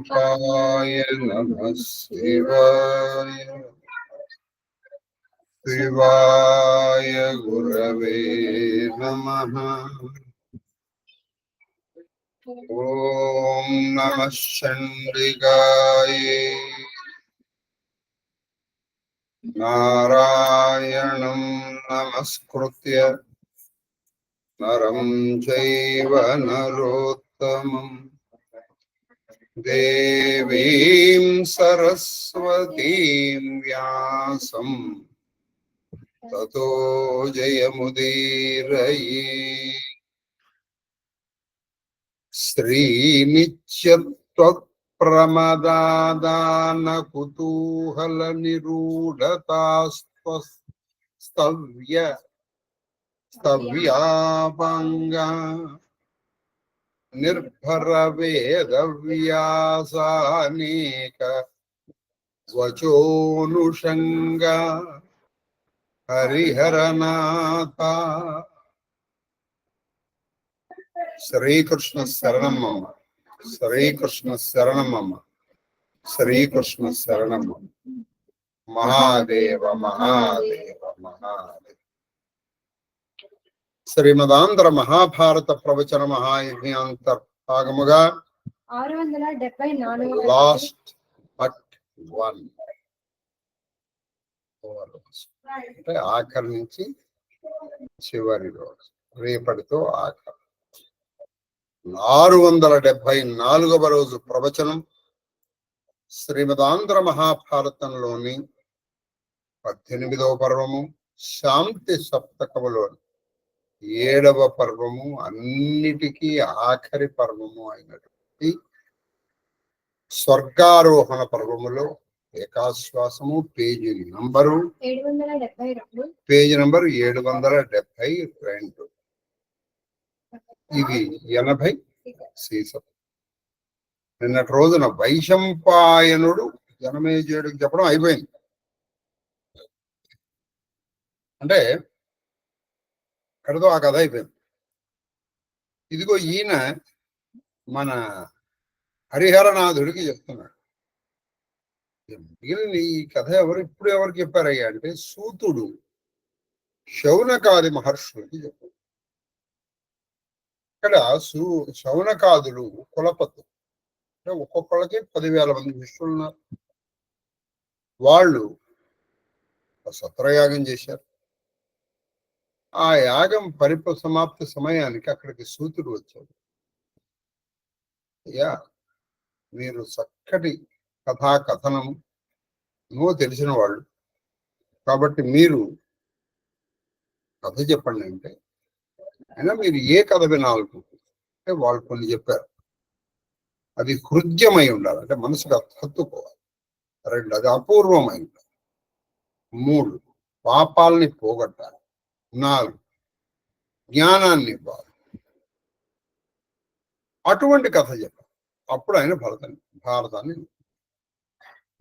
శివాయ నమః శివాయ శివాయ గురవే నమః. ఓం నమః చండికాయ నారాయణం నమస్కృత్య నరం చైవ నరోత్తమం దేవీం సరస్వతీం వ్యాసం తతో జయముదీరయే. శ్రీనిత్యత్వత్ప్రమదాదాన కుతూహల నిరూఢతాస్తవ్యాపంగా నిర్భర వేద వ్యాసానేక వచోనుషంగ హరిహరనాథ. శ్రీకృష్ణ శరణమమ్మ, శ్రీకృష్ణ శరణమమ్మ, శ్రీకృష్ణ శరణమమ్మ. మహాదేవ మహాదేవ మహాదేవ. శ్రీమదాంధ్ర మహాభారత ప్రవచన మహాయజ్ఞాంతర్భాగముగా 674 లాస్ట్ బట్ వన్, అంటే ఆఖరి నుంచి చివరి రోజు, రేపటితో ఆఖరి 674వ రోజు ప్రవచనం శ్రీమదాంధ్ర మహాభారతంలోని 18వ పర్వము, శాంతి సప్తకములోని 7వ పర్వము, అన్నిటికీ ఆఖరి పర్వము అయినటువంటి స్వర్గారోహణ పర్వములో ఏకాశ్వాసము పేజీ నంబరు 772. Page number 772. ఇది 80 సీసం. నిన్నటి రోజున వైశంపాయనుడు జనమేజయుడికి చెప్పడం అయిపోయింది. అంటే ఇక్కడతో ఆ కథ అయిపోయింది. ఇదిగో ఈయన మన హరిహరనాథుడికి చెప్తున్నాడు. మిగిలిన ఈ కథ ఇప్పుడు ఎవరికి చెప్పారయ్యా అంటే సూతుడు శౌనకాది మహర్షులకి చెప్పారు. ఇక్కడ శౌనకాదులు కులపతులు, అంటే ఒక్కొక్కళ్ళకి 10,000 మంది శిష్యులు ఉన్నారు. వాళ్ళు సత్రయాగం చేశారు. ఆ యాగం సమాప్తి సమయానికి అక్కడికి సూతుడు వచ్చాడు. అయ్యా, మీరు చక్కటి కథనం తెలిసిన వాళ్ళు కాబట్టి మీరు కథ చెప్పండి అంటే, అయినా మీరు ఏ కథ వినాలనుకుంటే వాళ్ళు కొన్ని చెప్పారు. అది హృద్యమై ఉండాలి, అంటే మనసుకు హత్తుకోవాలి. 2, అది అపూర్వమై ఉండాలి. 3, పాపాలని పోగొట్టాలి. 4, జ్ఞానాన్ని ఇవ్వాలి. అటువంటి కథ చెప్పాలి. అప్పుడు ఆయన భారతాన్ని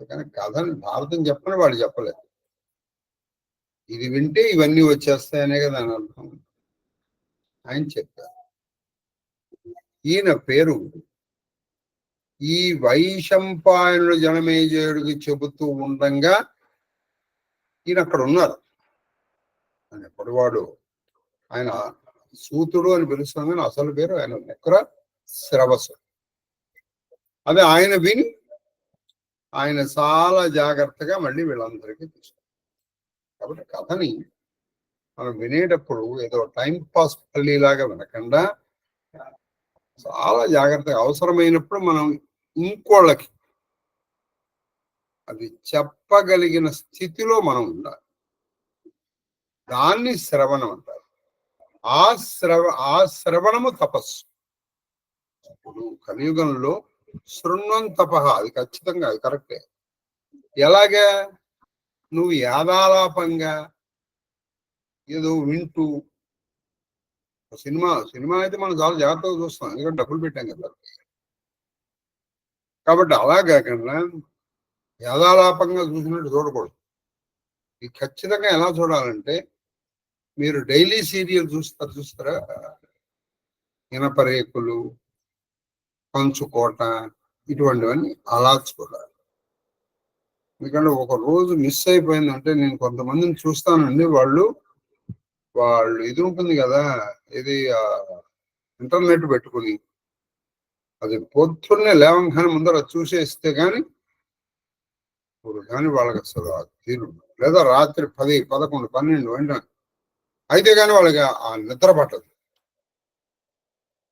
కానీ కథని భారతం చెప్పని వాళ్ళు చెప్పలేదు. ఇది వింటే ఇవన్నీ వచ్చేస్తాయనే కదా అని అర్థం. ఆయన చెప్పారు. ఈయన పేరు ఈ వైశంపాయనుడు జనమేజయుడికి చెబుతూ ఉండంగా ఈయన అక్కడ ఉన్నారు. ఆయన ఎప్పటివాడు ఆయన సూతుడు అని పిలుస్తాం, కానీ అసలు పేరు ఆయన నెక్కర శ్రవసు. అదే ఆయన విని ఆయన చాలా జాగ్రత్తగా మళ్ళీ వీళ్ళందరికీ తీసుకున్నారు. కాబట్టి కథని మనం వినేటప్పుడు ఏదో టైం పాస్ పల్లీలాగా వినకుండా చాలా జాగ్రత్తగా, అవసరమైనప్పుడు మనం ఇంకోళ్ళకి అది చెప్పగలిగిన స్థితిలో మనం ఉండాలి. దాన్ని శ్రవణం అంటారు. ఆ శ్రవణము తపస్సు. ఇప్పుడు కలియుగంలో శృణ్వం తపః, అది ఖచ్చితంగా, అది కరెక్టే. ఎలాగా? నువ్వు యాదాలాపంగా ఏదో వింటూ, సినిమా అయితే మనం చాలా జాగ్రత్తగా చూస్తాం, ఎందుకంటే డబ్బులు పెట్టాం కదా. కాబట్టి అలా కాకుండా యాదాలాపంగా చూసినట్టు చూడకూడదు. ఇది ఖచ్చితంగా ఎలా చూడాలంటే, మీరు డైలీ సీరియల్ చూస్తారా? ఇనపరేకులు, పంచుకోట, ఇటువంటివన్నీ అలాచుకోవాలి. ఎందుకంటే ఒక రోజు మిస్ అయిపోయిందంటే, నేను కొంతమందిని చూస్తానండి, వాళ్ళు ఇది ఉంటుంది కదా, ఇది ఇంటర్నెట్ పెట్టుకుని అది పొద్దున్నే లేవంగానే ముందర చూసేస్తే గాని ఇప్పుడు కానీ వాళ్ళకి అసలు ఆ తీరు, లేదా రాత్రి 10, 11, 12 వెంటనే అయితే కానీ వాళ్ళకి ఆ నిద్ర పట్టదు.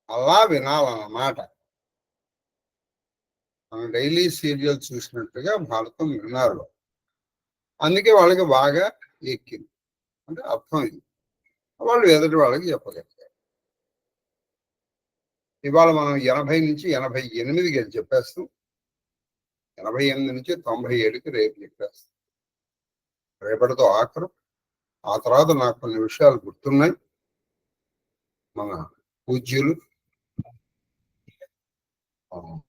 అలా వినాలన్నమాట. మనం డైలీ సీరియల్ చూసినట్టుగా భారతం విన్నారు. అందుకే వాళ్ళకి బాగా ఎక్కింది, అంటే అర్థమైంది. వాళ్ళు ఎదుటి వాళ్ళకి చెప్పగలిగారు. ఇవాళ మనం 80 నుంచి 88కి చెప్పేస్తాం, 88 నుంచి 97కి రేపు చెప్పేస్తాం. రేపటితో ఆఖరు. ఆ తర్వాత నాకు కొన్ని విషయాలు గుర్తున్నాయి. మన పూజ్యులు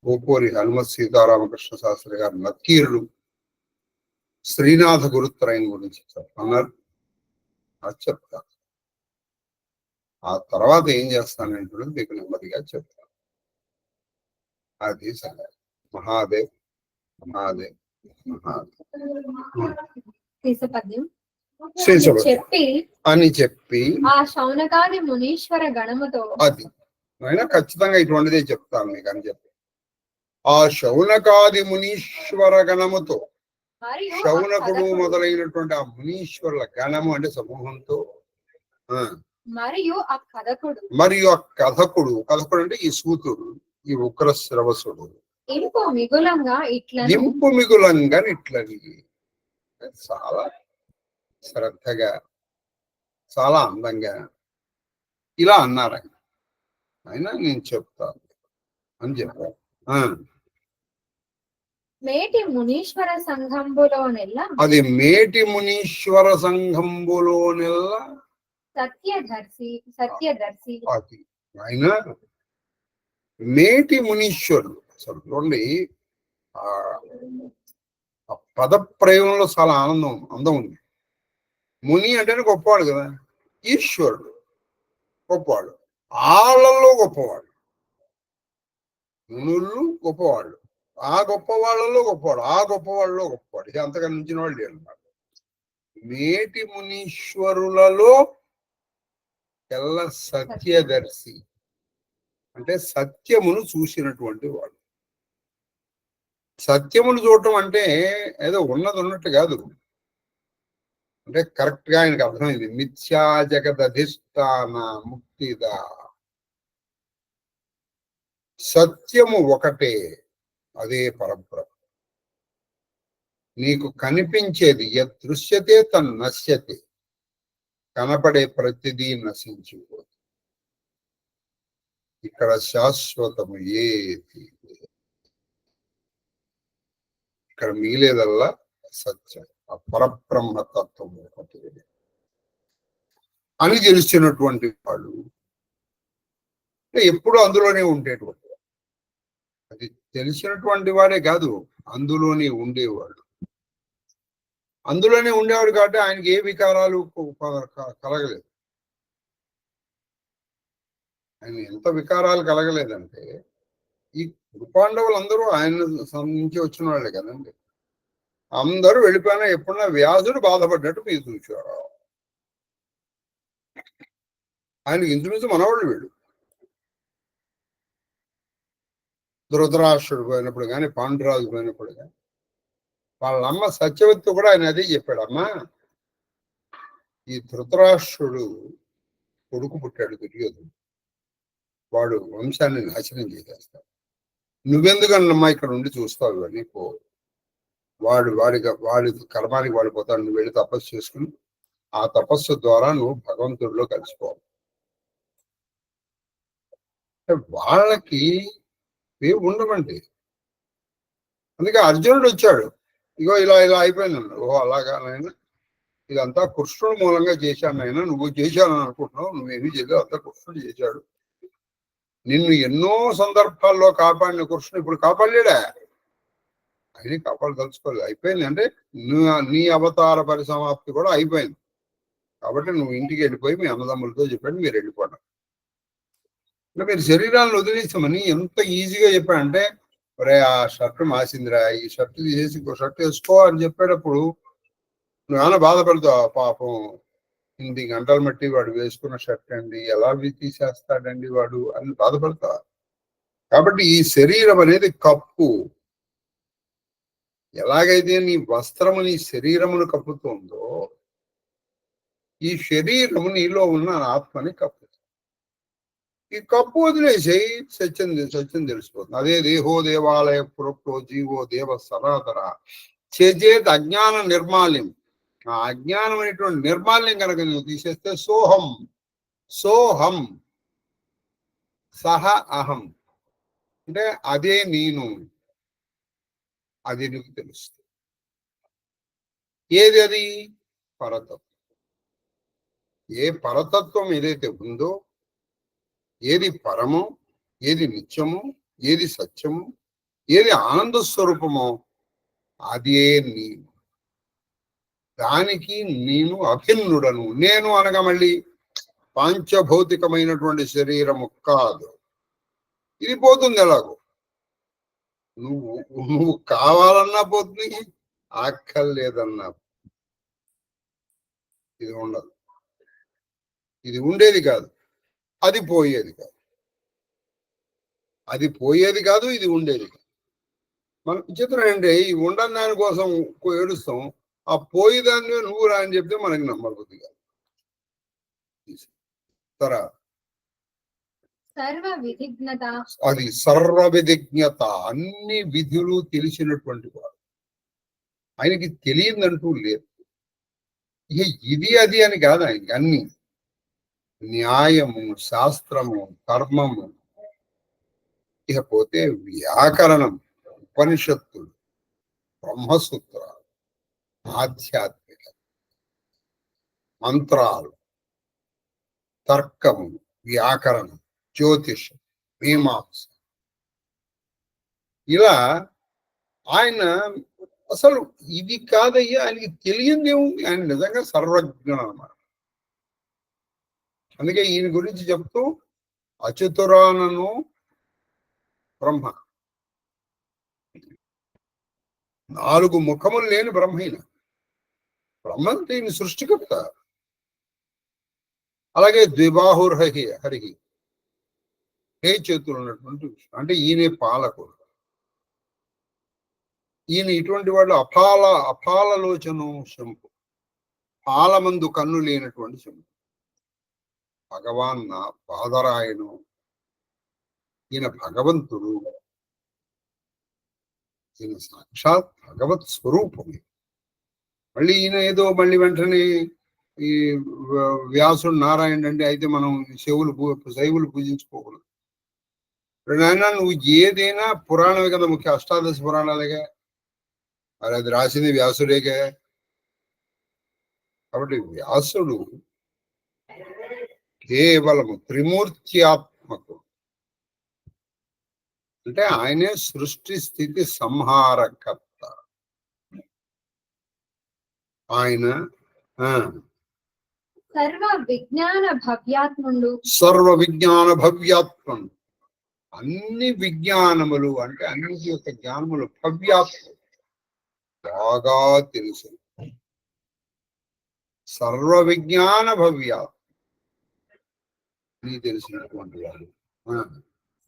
పోపోరి హనుమత్ సీతారామకృష్ణ శాస్త్రి గారు నక్కీరులు శ్రీనాథ గురుత్రయం గురించి చెప్పన్నారు. అది చెప్తాను. ఆ తర్వాత ఏం చేస్తానంటే మీకు నెమ్మదిగా చెప్తాను. అది సంగతి. మహాదేవ్ మహాదేవ్ మహాదేవ్ అని చెప్పి ఆ శౌనకాది మునీశ్వర గణముతో, అది అయినా ఖచ్చితంగా ఇటువంటిదే చెప్తాను మీకు అని చెప్పి, ఆ శౌనకాది మునీశ్వర గణముతో, శౌనకుడు మొదలైనటువంటి ఆ మునీశ్వరుల గణము అంటే సమూహంతో, మరియు ఆ కథకుడు అంటే ఈ సూతుడు, ఈ ఉగ్ర శ్రవసుడు ఇంపు మిగులంగా ఇట్లని చాలా శ్రద్ధగా, చాలా అందంగా ఇలా అన్నారు ఆయన. అయినా నేను చెప్తాను అని చెప్పాను. మేటి మునీశ్వర సంఘంబులోనెల్ల, అది మేటి మునీశ్వర సంఘంబులోనెల్ల సత్యదర్శి అది ఆయన మేటి మునీశ్వరుడు. అసలు చూడండి, ఆ పద ప్రయోగంలో చాలా అందం ఉంది. ముని అంటేనే గొప్పవాడు కదా, ఈశ్వరుడు గొప్పవాడు, ఆళ్ళల్లో గొప్పవాడు, మునులు గొప్పవాళ్ళు, ఆ గొప్ప వాళ్ళలో గొప్పవాడు, ఆ గొప్ప వాళ్ళలో గొప్పవాడు, ఇది అంతకన్నా మించిన వాళ్ళు లేరు అన్నమాట. మేటి మునీశ్వరులలో ఎల్ల సత్యదర్శి అంటే సత్యమును చూసినటువంటి వాడు. సత్యమును చూడటం అంటే ఏదో ఉన్నది ఉన్నట్టు కాదు, అంటే కరెక్ట్ గా ఆయనకు అర్థమైంది. మిథ్యా జగదధిష్టాన ముక్తిద, సత్యము ఒకటే, అదే పరబ్రహ్మ. నీకు కనిపించేది యదృశ్యతే తన్నశ్యతే, కనపడే ప్రతిదీ నశించిపోతుంది. ఇక్కడ శాశ్వతము ఏది, ఇక్కడ మిగిలేదల్లా సత్యం, ఆ పరబ్రహ్మతత్వము ఒకటి అని తెలిసినటువంటి వాడు ఎప్పుడు అందులోనే ఉండేటువంటి, అది తెలిసినటువంటి వాడే కాదు, అందులోనే ఉండేవాడు. అందులోనే ఉండేవాడు కాబట్టి ఆయనకి ఏ వికారాలు కలగలేదు. ఆయన ఎంత వికారాలు కలగలేదంటే, ఈ పాండవులు అందరూ ఆయన నుంచి వచ్చిన వాళ్ళే కదండి. అందరూ వెళ్ళిపోయినా ఎప్పుడన్నా వ్యాసుడు బాధపడ్డట్టు మీరు చూసారు. ఆయనకి ఇంచుమించు మనవాళ్ళు వీడు. ధృతరాష్ట్రుడు పోయినప్పుడు కానీ, పాండురాజు పోయినప్పుడు కానీ, వాళ్ళమ్మ సత్యవతి కూడా ఆయన అదే చెప్పాడమ్మా, ఈ ధృతరాష్ట్రుడు కొడుకు పుట్టాడు దుర్యోధనుడు, వాడు వంశాన్ని నాశనం చేసేస్తాడు, నువ్వెందుకన్నమ్మా ఇక్కడ ఉండి చూస్తావు ఇవన్నీ, పో, వాడి కర్మానికి వాడిపోతాడు, నువ్వు వెళ్ళి తపస్సు చేసుకుని ఆ తపస్సు ద్వారా నువ్వు భగవంతుడిలో కలిసిపోవాలి. వాళ్ళకి ఉండమండి. అందుకే అర్జునుడు వచ్చాడు, ఇగో ఇలా అయిపోయిందన్నాడు. ఓ అలాగా నాయన, ఇదంతా కృష్ణుడు మూలంగా చేశాను నాయన, నువ్వు చేశానని అనుకుంటున్నావు, నువ్వేమీ చేయలేదు, అంతా కృష్ణుడు చేశాడు. నిన్ను ఎన్నో సందర్భాల్లో కాపాడిన కృష్ణుడు ఇప్పుడు కాపాడలేడా? ఆయన కాపాడదలుచుకోలేదు, అయిపోయింది. అంటే నీ అవతార పరిసమాప్తి కూడా అయిపోయింది కాబట్టి నువ్వు ఇంటికి వెళ్ళిపోయి మీ అన్నదమ్ములతో చెప్పండి, మీరు వెళ్ళిపోవడం. అంటే మీరు శరీరాలను వదిలేస్తామని ఎంత ఈజీగా చెప్పాడంటే, ఒరే ఆ షర్ట్ మాసిందిరా, ఈ షర్ట్ తీసేసి ఇంకో షర్ట్ వేసుకో అని చెప్పేటప్పుడు నువ్వేమైనా బాధపడతావు? పాపం 8 గంటలు మట్టి వాడు వేసుకున్న షర్ట్ అండి, ఎలా తీసేస్తాడండి వాడు అని బాధపడతా. కాబట్టి ఈ శరీరం అనేది కప్పు. ఎలాగైతే నీ వస్త్రము నీ శరీరమును కప్పుతుందో, ఈ శరీరము నీలో ఉన్న ఆత్మని కప్పు. ఈ కప్పు వదిలేసేయి, సత్యం తెలిసిపోతుంది. అదే దేహో దేవాలయ పురప్తో జీవో దేవ సనాతన చేజేత్ అజ్ఞాన నిర్మాల్యం. ఆ అజ్ఞానం అనేటువంటి నిర్మాల్యం కనుక నువ్వు తీసేస్తే సోహం సోహం సహ అహం అంటే అదే నేను, అది నీకు తెలుస్తుంది. ఏది అది? పరతత్వం. ఏ పరతత్వం ఏదైతే ఉందో, ఏది పరమో, ఏది నిత్యమో, ఏది సత్యమో, ఏది ఆనంద స్వరూపమో అదే నేను. దానికి నేను అభిన్నుడను. నేను అనగా మళ్ళీ పాంచభౌతికమైనటువంటి శరీరము కాదు. ఇది పోతుంది ఎలాగో. నువ్వు కావాలన్నా పోతుంది, అక్కర్లేదన్నా ఇది ఉండదు. ఇది ఉండేది కాదు, అది పోయేది కాదు. అది పోయేది కాదు, ఇది ఉండేది కాదు. మన విచిత్రం ఏంటి, ఈ ఉండని దాని కోసం ఏడుస్తాం, ఆ పోయేదాన్ని నువ్వు రా అని చెప్తే మనకి నమ్మబుద్ధి కాదు. సరే, అది సర్వ విధిజ్ఞత, అన్ని విధులు తెలిసినటువంటి వాడు. ఆయనకి తెలియదంటూ లేదు. ఇక ఇది అది అని కాదు ఆయనకి. అన్ని న్యాయము, శాస్త్రము, కర్మము, ఇకపోతే వ్యాకరణం, ఉపనిషత్తులు, బ్రహ్మసూత్రాలు, ఆధ్యాత్మిక మంత్రాలు, తర్కము, వ్యాకరణం, జ్యోతిషం, మీమాంస, ఇలా ఆయన అసలు ఇది కాదయ్యా, ఆయనకి తెలియంది ఏముంది? ఆయన నిజంగా సర్వజ్ఞుడు అన్నమాట. అందుకే ఈయన గురించి చెప్తూ అచతురానను బ్రహ్మ, 4 ముఖములు లేని బ్రహ్మైన. బ్రహ్మ అంటే ఈయన సృష్టికర్త. అలాగే ద్విబాహుర్హి హరిహి, ఏ చేతులు ఉన్నటువంటి విషయం. అంటే ఈయనే పాలకుడు. ఈయన ఇటువంటి వాళ్ళు అపాలలోచను శంపు, పాలమందు కన్ను లేనటువంటి శంపు. భగవాన్ బాదరాయణు, ఈయన భగవంతుడు, ఈయన సాక్షాత్ భగవత్ స్వరూపమే. మళ్ళీ ఈయన ఏదో మళ్ళీ వెంటనే ఈ వ్యాసుడు నారాయణ అంటే అయితే మనం శైవులు పూజించుకోకూడదు. నాయన నువ్వు ఏదైనా పురాణమే కదా ముఖ్య, అష్టాదశ పురాణాలుగా, మరి అది రాసింది వ్యాసుడేగా. కాబట్టి వ్యాసుడు కేవలము త్రిమూర్త్యాత్మకుడు. అంటే ఆయనే సృష్టి స్థితి సంహారకర్త. ఆయన సర్వ విజ్ఞాన భవ్యాత్ముడు. అన్ని విజ్ఞానములు అంటే అన్నింటి యొక్క జ్ఞానములు భవ్యాత్మ, బాగా తెలుసు. సర్వ విజ్ఞాన భవ్యాత్మ తెలిసినటువంటి వాడు.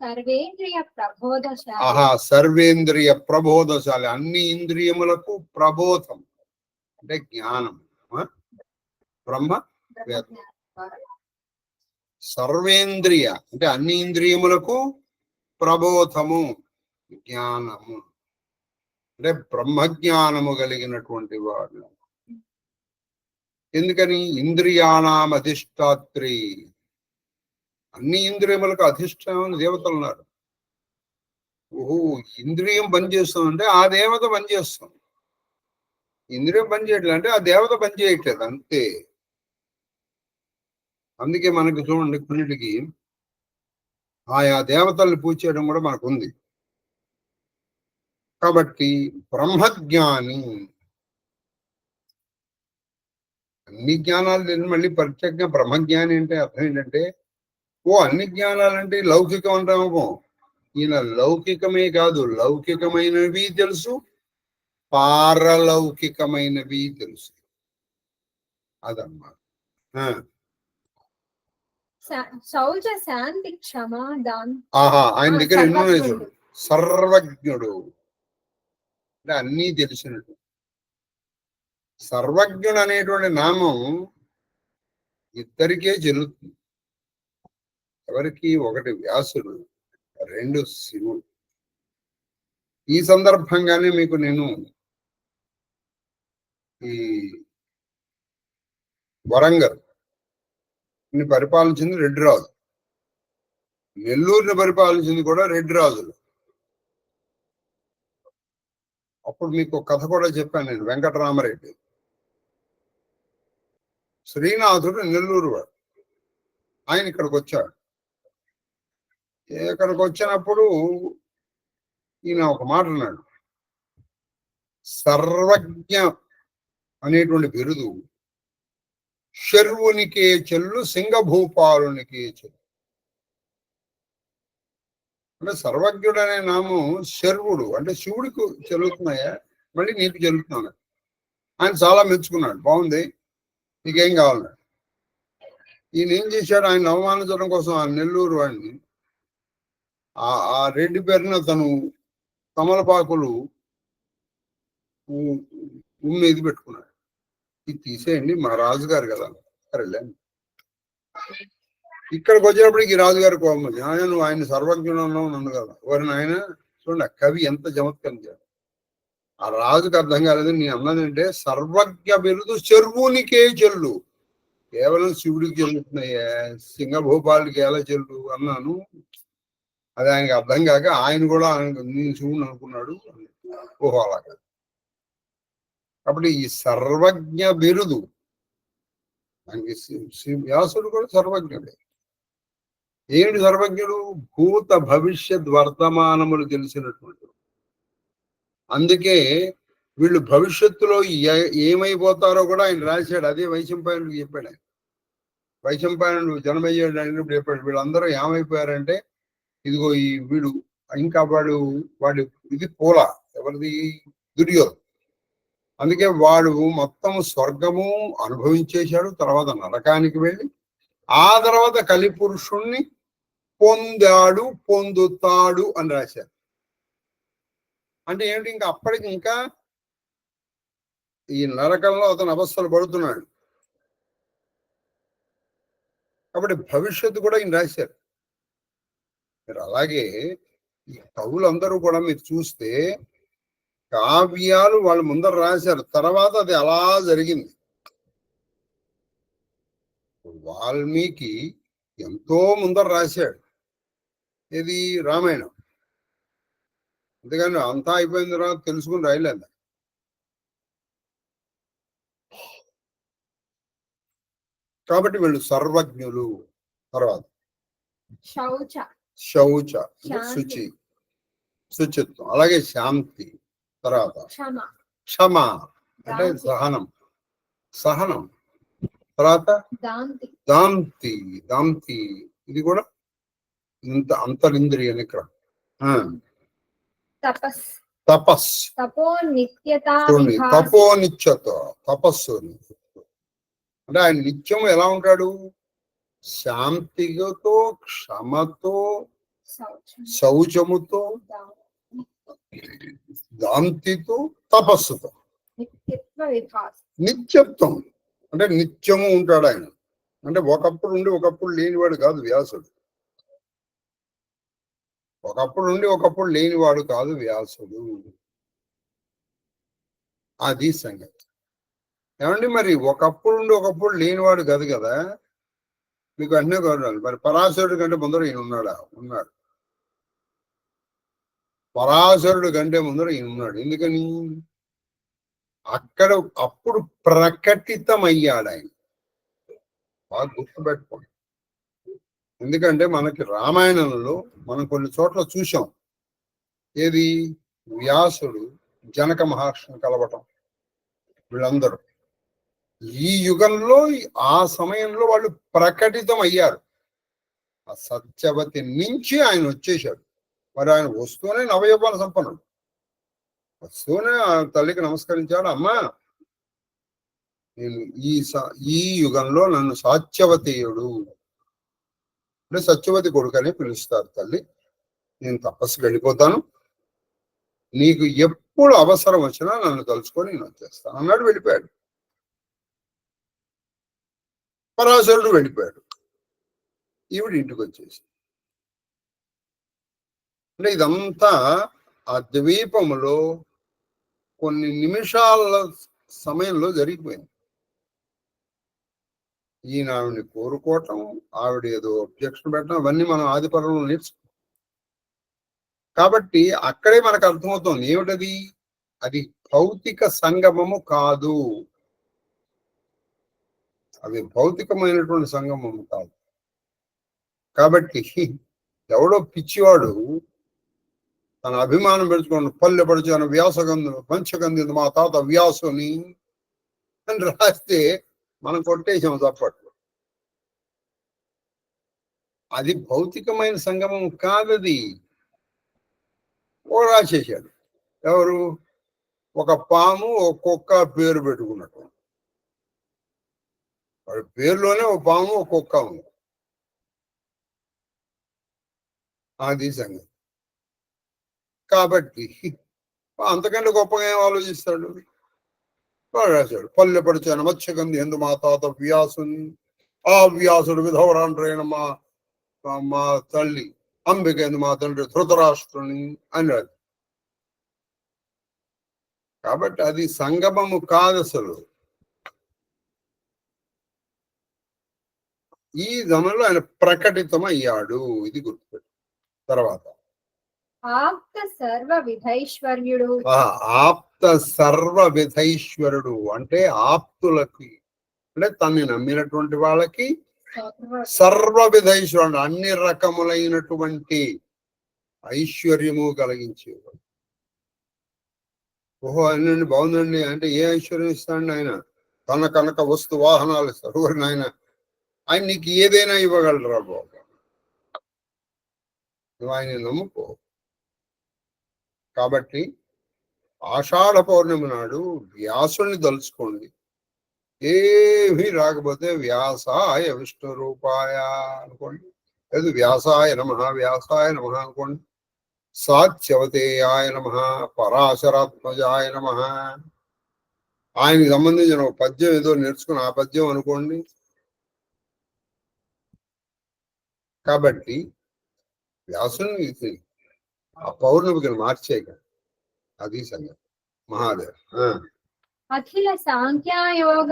సర్వేంద్రియ ప్రబోధశాలి. సర్వేంద్రియ ప్రబోధశాలి, అన్ని ఇంద్రియములకు ప్రబోధం అంటే జ్ఞానం, బ్రహ్మ వేద. సర్వేంద్రియ అంటే అన్ని ఇంద్రియములకు ప్రబోధము, జ్ఞానము అంటే బ్రహ్మజ్ఞానము కలిగినటువంటి వాడు. ఎందుకని? ఇంద్రియాణం అధిష్టాత్రి, అన్ని ఇంద్రియములకు అధిష్టానం దేవతలు ఉన్నారు. ఓహో, ఇంద్రియం పనిచేస్తుందంటే ఆ దేవత పనిచేస్తుంది. ఇంద్రియం పనిచేయట్లేదు అంటే ఆ దేవత పనిచేయట్లేదు, అంతే. అందుకే మనకు చూడండి, కొన్నిటికి ఆయా దేవతల్ని పూజ చేయడం కూడా మనకు ఉంది. కాబట్టి బ్రహ్మజ్ఞాని, అన్ని జ్ఞానాలు మళ్ళీ ప్రత్యేకంగా బ్రహ్మజ్ఞాని అంటే అర్థం ఏంటంటే, అన్ని జ్ఞానాలంటే లౌకికం అంటాము. ఈయన లౌకికమే కాదు, లౌకికమైనవి తెలుసు, పారలౌకికమైనవి తెలుసు. అదన్నమాట. శౌచ శాంతి క్షమ ఆయన దగ్గర ఎన్నో చూడు. సర్వజ్ఞుడు అంటే అన్నీ తెలిసినట్టు. సర్వజ్ఞుడు అనేటువంటి నామం ఇద్దరికే చెల్లుతుంది. ఎవరికి? ఒకటి వ్యాసుడు, రెండు శివుడు. ఈ సందర్భంగానే మీకు నేను ఈ వరంగల్ పరిపాలించింది రెడ్డి రాజు, నెల్లూరుని పరిపాలించింది కూడా రెడ్డి రాజులు. అప్పుడు మీకు కథ కూడా చెప్పాను నేను. వెంకటరామరెడ్డి శ్రీనాథుడు నెల్లూరు వాడు. ఆయన ఇక్కడికి వచ్చాడు. ఇక్కడికి వచ్చినప్పుడు ఈయన ఒక మాట అన్నాడు, సర్వజ్ఞ అనేటువంటి బిరుదు శర్వునికే చెల్లు, సింగభూపాలునికే చెల్లు. అంటే సర్వజ్ఞుడు అనే నామం శర్వుడు అంటే శివుడికి చెల్లుతున్నాయా, మళ్ళీ నీకు చెల్లుతున్నాను. ఆయన చాలా మెచ్చుకున్నాడు. బాగుంది, నీకేం కావాలన్నాడు. ఈయన ఏం చేశాడు, ఆయన అవమానించడం కోసం ఆ నెల్లూరు వాడిని ఆ రెడ్డి పేరున తను తమలపాకులు ఇది పెట్టుకున్నాడు. ఇది తీసేయండి, మా రాజుగారు కదా. సరేలే. ఇక్కడికి వచ్చినప్పటికి ఈ రాజుగారి కోపం వచ్చి, నువ్వు ఆయన సర్వజ్ఞుడు నన్ను కదా. ఎవరిని ఆయన చూడండి, కవి ఎంత చమత్కరించాడు. ఆ రాజుకి అర్థం కాలేదు. నేను అన్నదంటే సర్వజ్ఞ బిరుదు చెరువునికే చెల్లు, కేవలం శివుడికి చెల్లుతున్నాయే, సింగభూపాలకి ఎలా చెల్లు అన్నాను. అది ఆయనకి అర్థం కాక ఆయన కూడా నేను శివుడిని అనుకున్నాడు. ఓహో అలాగా. కాబట్టి ఈ సర్వజ్ఞ బిరుదు ఆయనకి వ్యాసుడు కూడా సర్వజ్ఞుడే. ఏమిటి సర్వజ్ఞుడు? భూత భవిష్యత్ వర్తమానములు తెలిసినటువంటి. అందుకే వీళ్ళు భవిష్యత్తులో ఏమైపోతారో కూడా ఆయన రాశాడు. అదే వైశంపాయనుడికి చెప్పాడు. ఆయన వైశంపాయనుడు జనమయ్యాడు అయినప్పుడు చెప్పాడు, వీళ్ళందరూ ఏమైపోయారంటే ఇదిగో ఈ వీడు ఇంకా వాడి ఇది పూల ఎవరిది? దుర్యోధను. అందుకే వాడు మొత్తం స్వర్గము అనుభవించేశాడు. తర్వాత నరకానికి వెళ్ళి ఆ తర్వాత కలిపురుషుణ్ణి పొందాడు, పొందుతాడు అని రాశారు. అంటే ఏమిటి? ఇంకా అప్పటికి ఇంకా ఈ నరకంలో అతను అవస్థలు పడుతున్నాడు. కాబట్టి భవిష్యత్తు కూడా ఈయన రాశారు. మీరు అలాగే ఈ కవులందరూ కూడా మీరు చూస్తే కావ్యాలు వాళ్ళు ముందర రాశారు, తర్వాత అది అలా జరిగింది. వాల్మీకి ఎంతో ముందర రాశాడు, ఇది రామాయణం. అందుకని అంతా అయిపోయిన తర్వాత తెలుసుకుని రాయలేదు. కాబట్టి వీళ్ళు సర్వజ్ఞులు. తర్వాత శౌచ శుచి, శుచిత్వం. అలాగే శాంతి. తర్వాత క్షమ అంటే సహనం, సహనం. తర్వాత దాంతి, దాంతి ఇది కూడా ఇంత అంతరింద్రియ నిగ్రహం. తపస్, చూడండి, తపోనిత్యత, తపస్సు. అంటే ఆయన నిత్యం ఎలా ఉంటాడు? శాంతితో, క్షమతో, శౌచముతో, దాంతితో, తపస్సుతో. నిత్యత్వం అంటే నిత్యము ఉంటాడు ఆయన. అంటే ఒకప్పుడు ఉండి ఒకప్పుడు లేనివాడు కాదు వ్యాసుడు. ఒకప్పుడు ఉండి ఒకప్పుడు లేనివాడు కాదు వ్యాసుడు. అది సంగతి. ఏమండి మరి ఒకప్పుడు ఉండి ఒకప్పుడు లేనివాడు కాదు కదా, మీకు అన్నీ కావాలి. మరి పరాశరుడి కంటే ముందర ఈయన ఉన్నాడా? ఉన్నాడు. పరాశరుడు కంటే ముందర ఈయన ఉన్నాడు. ఎందుకని? అక్కడ అప్పుడు ప్రకటితమయ్యాడు ఆయన. బాగా గుర్తుపెట్టుకోండి. ఎందుకంటే మనకి రామాయణంలో మనం కొన్ని చోట్ల చూసాం. ఏది? వ్యాసుడు జనక మహర్షిని కలవటం, వీళ్ళందరూ ఈ యుగంలో ఆ సమయంలో వాళ్ళు ప్రకటితం అయ్యారు. ఆ సత్యవతి నుంచి ఆయన వచ్చేశాడు. మరి ఆయన వస్తూనే నవయవ్వన సంపన్నుడు. వస్తూనే ఆ తల్లికి నమస్కరించాడు, అమ్మా నేను ఈ యుగంలో నన్ను సాత్యవతీయుడు అంటే సత్యవతి కొడుకని పిలుస్తారు తల్లి. నేను తపస్సుకి వెళ్ళిపోతాను, నీకు ఎప్పుడు అవసరం వచ్చినా నన్ను తలుచుకొని నేను వచ్చేస్తాను అన్నాడు. వెళ్ళిపోయాడు. పరాశరుడు వెళ్ళిపోయాడు. ఈవిడ ఇంటికి వచ్చేసి అంటే ఇదంతా ఆ ద్వీపములో కొన్ని నిమిషాల సమయంలో జరిగిపోయింది. ఈయన ఆవిడని కోరుకోవటం, ఆవిడ ఏదో అబ్జెక్షన్ పెట్టడం, అవన్నీ మనం ఆది పర్వంలో నేర్చుకున్నాం. కాబట్టి అక్కడే మనకు అర్థమవుతుంది ఏమిటది, అది భౌతిక సంగమము కాదు, అది భౌతికమైనటువంటి సంగమము కాదు. కాబట్టి ఎవడో పిచ్చివాడు తన అభిమానం పెంచుకోండి, పల్లె పడిచాను వ్యాసగంధు పంచగంధి మా తాత వ్యాసుని అని రాస్తే మనం కొట్టేసాం చప్పట్లు. అది భౌతికమైన సంగమం కాదది. ఓ రాసేసాడు. ఎవరు? ఒక పాము ఒక కుక్క పేరు పెట్టుకున్నట్టు. వాడి పేరులోనే ఒక పాము ఒక కుక్క ఉంది. అది సంగతి. కాబట్టి అంతకంటే గొప్పగా ఏం ఆలోచిస్తాడు? వాడు రాశాడు, పల్లె పడిచాను మత్స్యగంధి ఎందు మా తాత వ్యాసుని, ఆ వ్యాసుడు విధవరాండ్రైన మా తల్లి అంబిక ఎందు మా తండ్రి ధృతరాష్ట్రుని అని రాదు. కాబట్టి అది సంగమము కాదు అసలు. ఈ జమంలో ఆయన ప్రకటితమయ్యాడు, ఇది గుర్తుపెట్టు. తర్వాత ఆప్త సర్వ విధైశ్వర్యుడు. ఆప్త సర్వ విధైశ్వరుడు అంటే ఆప్తులకి, అంటే తన్ని నమ్మినటువంటి వాళ్ళకి సర్వ విధైశ్వరుడు, అన్ని రకములైనటువంటి ఐశ్వర్యము కలిగించేవాడు. ఓహో ఆయనండి బాగుందండి అంటే ఏ ఐశ్వర్యం ఇస్తాండి ఆయన? తన కనుక వస్తు వాహనాలు ఇస్తారు. ఆయన ఆయన నీకు ఏదైనా ఇవ్వగలరా బాబు, నువ్వు ఆయన నమ్ముకో. కాబట్టి ఆషాఢ పౌర్ణమి నాడు వ్యాసుని తలుచుకోండి, ఏమీ రాకపోతే వ్యాసాయ విష్ణు రూపాయ అనుకోండి, లేదు వ్యాసాయ నమః వ్యాసాయ నమః అనుకోండి, సాత్యవతేయాయ నమః పరాశరాత్మజాయ నమః. ఆయనకి సంబంధించిన ఒక పద్యం ఏదో నేర్చుకుని ఆ పద్యం అనుకోండి. కాబట్టి వ్యాసుని ఆ పౌర్ణమికి మార్చేయక, అది సంగతి. మహాదేవ్ అఖిల సాంఖ్యాయోగ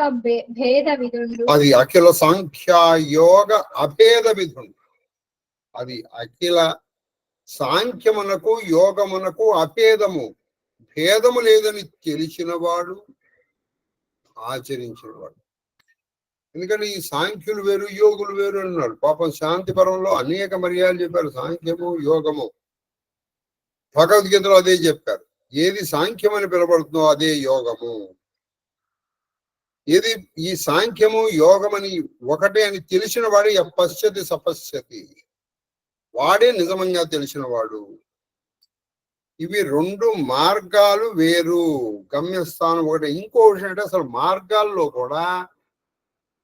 భేద విధుండు. అది అఖిల సాంఖ్యాయోగ అభేద విధుండు. అది అఖిల సాంఖ్యమునకు యోగమునకు అభేదము, భేదము లేదని తెలిసినవాడు, ఆచరించినవాడు. ఎందుకంటే ఈ సాంఖ్యులు వేరు యోగులు వేరు అన్నాడు. పాపం శాంతి పర్వంలో అనేక మర్యాదలు చెప్పారు, సాంఖ్యము యోగము. భగవద్గీతలో అదే చెప్పారు, ఏది సాంఖ్యం అని పిలబడుతుందో అదే యోగము. ఏది ఈ సాంఖ్యము యోగమని ఒకటే అని తెలిసిన వాడు పశ్యతి సపశ్యతి, వాడే నిజంగా తెలిసిన వాడు. ఇవి రెండు మార్గాలు వేరు, గమ్యస్థానం ఒకటే. ఇంకో విషయం అంటే అసలు మార్గాల్లో కూడా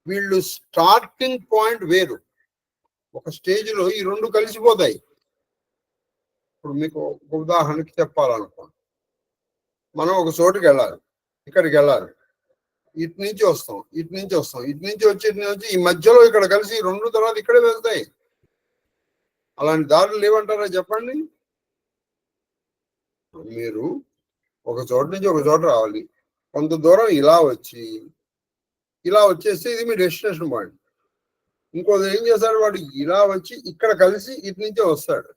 వీళ్ళు స్టార్టింగ్ పాయింట్ వేరు. ఒక స్టేజ్లో ఈ రెండు కలిసిపోతాయి. ఇప్పుడు మీకు ఒక ఉదాహరణకి చెప్పాలనుకోండి, మనం ఒక చోటుకి వెళ్ళాలి, ఇక్కడికి వెళ్ళాలి, ఇటు నుంచి వస్తాం, ఇటు నుంచి వస్తాం, ఇటు నుంచి వచ్చి ఇటు నుంచి ఈ మధ్యలో ఇక్కడ కలిసి రెండు తర్వాత ఇక్కడే వెళ్తాయి. అలాంటి దారులు లేవంటారా చెప్పండి? మీరు ఒక చోట నుంచి ఒక చోట రావాలి, కొంత దూరం ఇలా వచ్చేస్తే ఇది మీ డెస్టినేషన్ పాయింట్. ఇంకోది ఏం చేస్తాడు, వాడు ఇలా వచ్చి ఇక్కడ కలిసి ఇటు నుంచే వస్తాడు.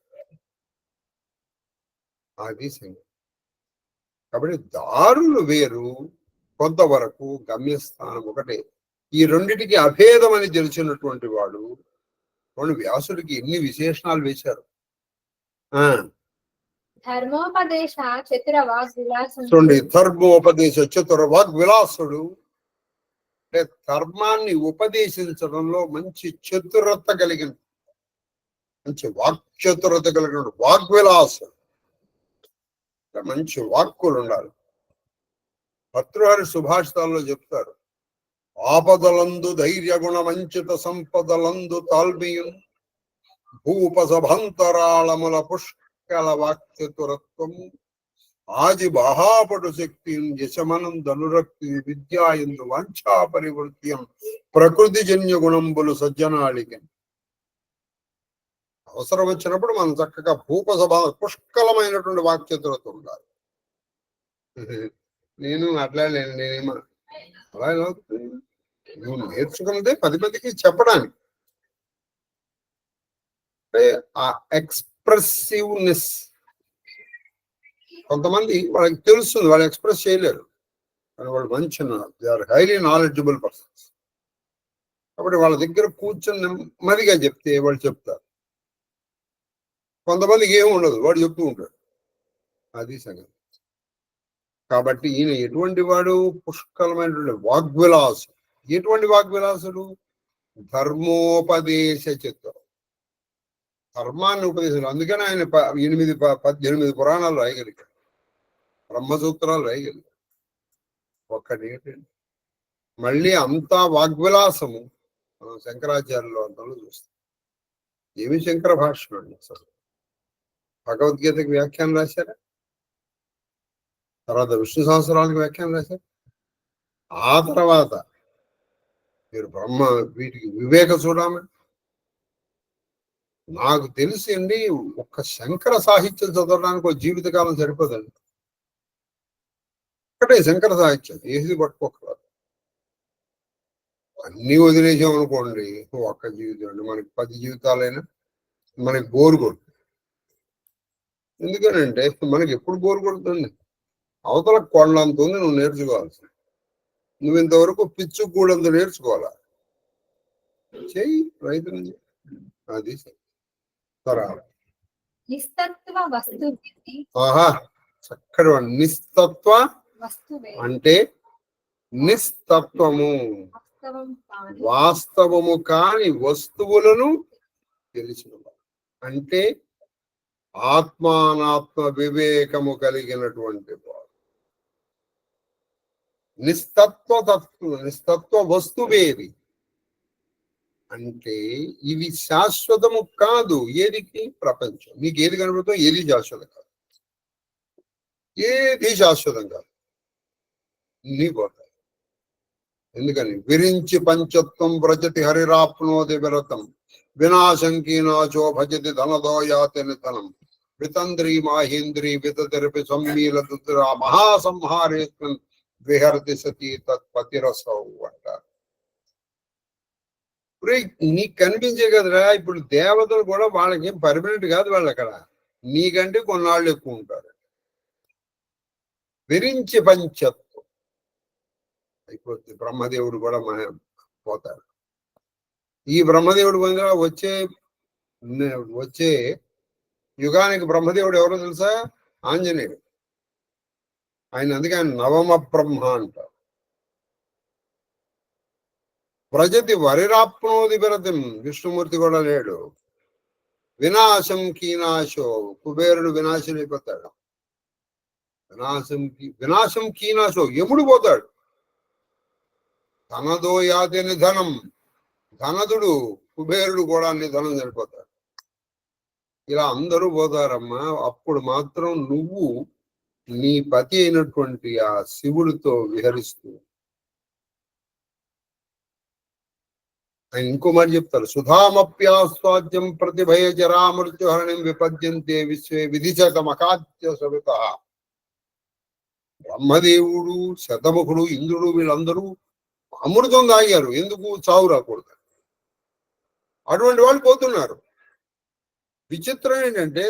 అది సంగతి. కాబట్టి దారులు వేరు, కొంతవరకు గమ్యస్థానం ఒకటే. ఈ రెండిటికి అభేదం అని తెలిసినటువంటి వాడు వ్యాసుడికి ఎన్ని విశేషణాలు వేశారు. ధర్మోపదేశ చతుర వాగ్ విలాసుడు. చూడండి, ధర్మోపదేశ చతుర వాగ్ విలాసుడు అంటే ధర్మాన్ని ఉపదేశించడంలో మంచి చతురత కలిగిన మంచి వాక్చతురత కలిగిన వాగ్విలాసం, మంచి వాక్కులు ఉండాలి. భర్తృహరి సుభాషితాల్లో చెప్తారు, ఆపదలందు ధైర్య గుణమంచిత సంపదలందు తాల్మియున్ భూపసభంతరాళముల పుష్కల వాక్చతురత్వము ఆది బాహాపటు శక్తి యశమనం ధనురక్తి విద్యాయందు వాంఛా పరివృత్యం ప్రకృతి జన్య గుణంబులు సజ్జనాళికి. అవసరం వచ్చినప్పుడు మనం చక్కగా భూపసభ పుష్కలమైనటువంటి వాక్చతురత్వం ఉండాలి. నేను అట్లా నేనేమో అలా ఎలా అవుతుంది? నువ్వు నేర్చుకున్నదే 10 మందికి చెప్పడానికి. ఆ ఎక్స్ప్రెసివ్నెస్, కొంతమంది వాళ్ళకి తెలుస్తుంది, వాళ్ళు ఎక్స్ప్రెస్ చేయలేరు, కానీ వాళ్ళు మంచి they are highly knowledgeable persons. కాబట్టి వాళ్ళ దగ్గర కూర్చొని నెమ్మదిగా చెప్తే వాళ్ళు చెప్తారు. కొంతమందికి ఏమి ఉండదు, వాడు చెప్తూ ఉంటాడు, అది సంగతి. కాబట్టి ఈయన ఎటువంటి వాడు? పుష్కలమైనటువంటి వాగ్విలాసుడు. ఎటువంటి వాగ్విలాసుడు? ధర్మోపదేశ చిత్రం, ధర్మాన్ని ఉపదేశాలు. అందుకని ఆయన 18 పురాణాలు రాయగలిగాడు, బ్రహ్మసూత్రాలు రాయగలిగాడు. ఒక్కటేంటండి, మళ్ళీ అంతా వాగ్విలాసము. మనం శంకరాచార్యులు అంతలో చూస్తాం. ఏమి శంకర భాష్యం అండి అసలు. భగవద్గీతకి వ్యాఖ్యానం రాశారా, తర్వాత విష్ణు సహస్రానికి వ్యాఖ్యానం రాశారు, ఆ తర్వాత మీరు వీటికి వివేక చూడమని. నాకు తెలిసి అండి, ఒక్క శంకర సాహిత్యం చదవడానికి ఒక జీవితకాలం సరిపోదండి. ఒకటే శంకర సాహిత్యం, ఏది పట్టుకోకూడదు. అన్ని వదిలేసాం అనుకోండి, ఒక్క జీవితం అండి, మనకి 10 జీవితాలైనా మనకి బోరు కొడుతుంది. ఎందుకనంటే మనకి ఎప్పుడు బోరు కొడుతుంది? అవతల కొండంత ఉంది నువ్వు నేర్చుకోవాల్సి. నువ్వు ఇంతవరకు పిచ్చు కూడంత నేర్చుకోవాలా, చెయ్యి రైతు. అది ఆహా, చక్కటి నిస్తత్వ అంటే నిస్తత్వము, వాస్తవము కాని వస్తువులను తెలిసిన అంటే ఆత్మానాత్మ వివేకము కలిగినటువంటి వాడు. నిస్తత్వ వస్తువేది అంటే ఇవి శాశ్వతము కాదు. ఏదికి? ప్రపంచం. నీకు ఏది కనబడుతుందో ఏది శాశ్వతం కాదు, ఏది శాశ్వతం కాదు, నీ పోతాయి. ఎందుకని? విరించి పంచత్వం వ్రజతి హరిరాప్నోది విరతం వినాశంకీనాచో భజతి ధనదో యాతి నిధనం వితంద్రీ మాహేంద్రీ వితతిరపి సమ్మీలతురా మహాసంహారేస్మిన్ విహరతి సతీ తత్పతిరసౌ అంటారు. నీకు కనిపించే కదరా, ఇప్పుడు దేవతలు కూడా వాళ్ళకి ఏం పర్మనెంట్ కాదు, వాళ్ళు అక్కడ నీకంటే కొన్నాళ్ళు ఎక్కువ ఉంటారు. విరించి పంచత్వం అయిపోతుంది. బ్రహ్మదేవుడు కూడా పోతాడు. ఈ బ్రహ్మదేవుడు వచ్చే యుగానికి బ్రహ్మదేవుడు ఎవరో తెలుసా? ఆంజనేయుడు. ఆయన అందుకే ఆయన నవమ బ్రహ్మ అంటారు. వ్రజతి వరిరాప్నోది విరతం, విష్ణుమూర్తి కూడా లేడు. వినాశం కీనాశో, కుబేరుడు వినాశం అయిపోతాడు. వినాశం కీనాశో, యముడు పోతాడు. ధనదో యాతి నిధనం, ధనదుడు కుబేరుడు కూడా నిధనం చనిపోతాడు. ఇలా అందరూ పోతారమ్మా. అప్పుడు మాత్రం నువ్వు నీ పతి అయినటువంటి ఆ శివుడితో విహరిస్తూ. ఆయన ఇంకో మాట చెప్తారు, సుధామప్యాస్వాద్యం ప్రతిభయ జరామృత్యుహరణం విపద్యంతే విశ్వే విధిశతమకాద్య సవిత. బ్రహ్మదేవుడు, శతముఖుడు, ఇంద్రుడు వీళ్ళందరూ అమృతం తాగారు. ఎందుకు? చావు రాకూడదు. అటువంటి వాళ్ళు పోతున్నారు. విచిత్రం ఏంటంటే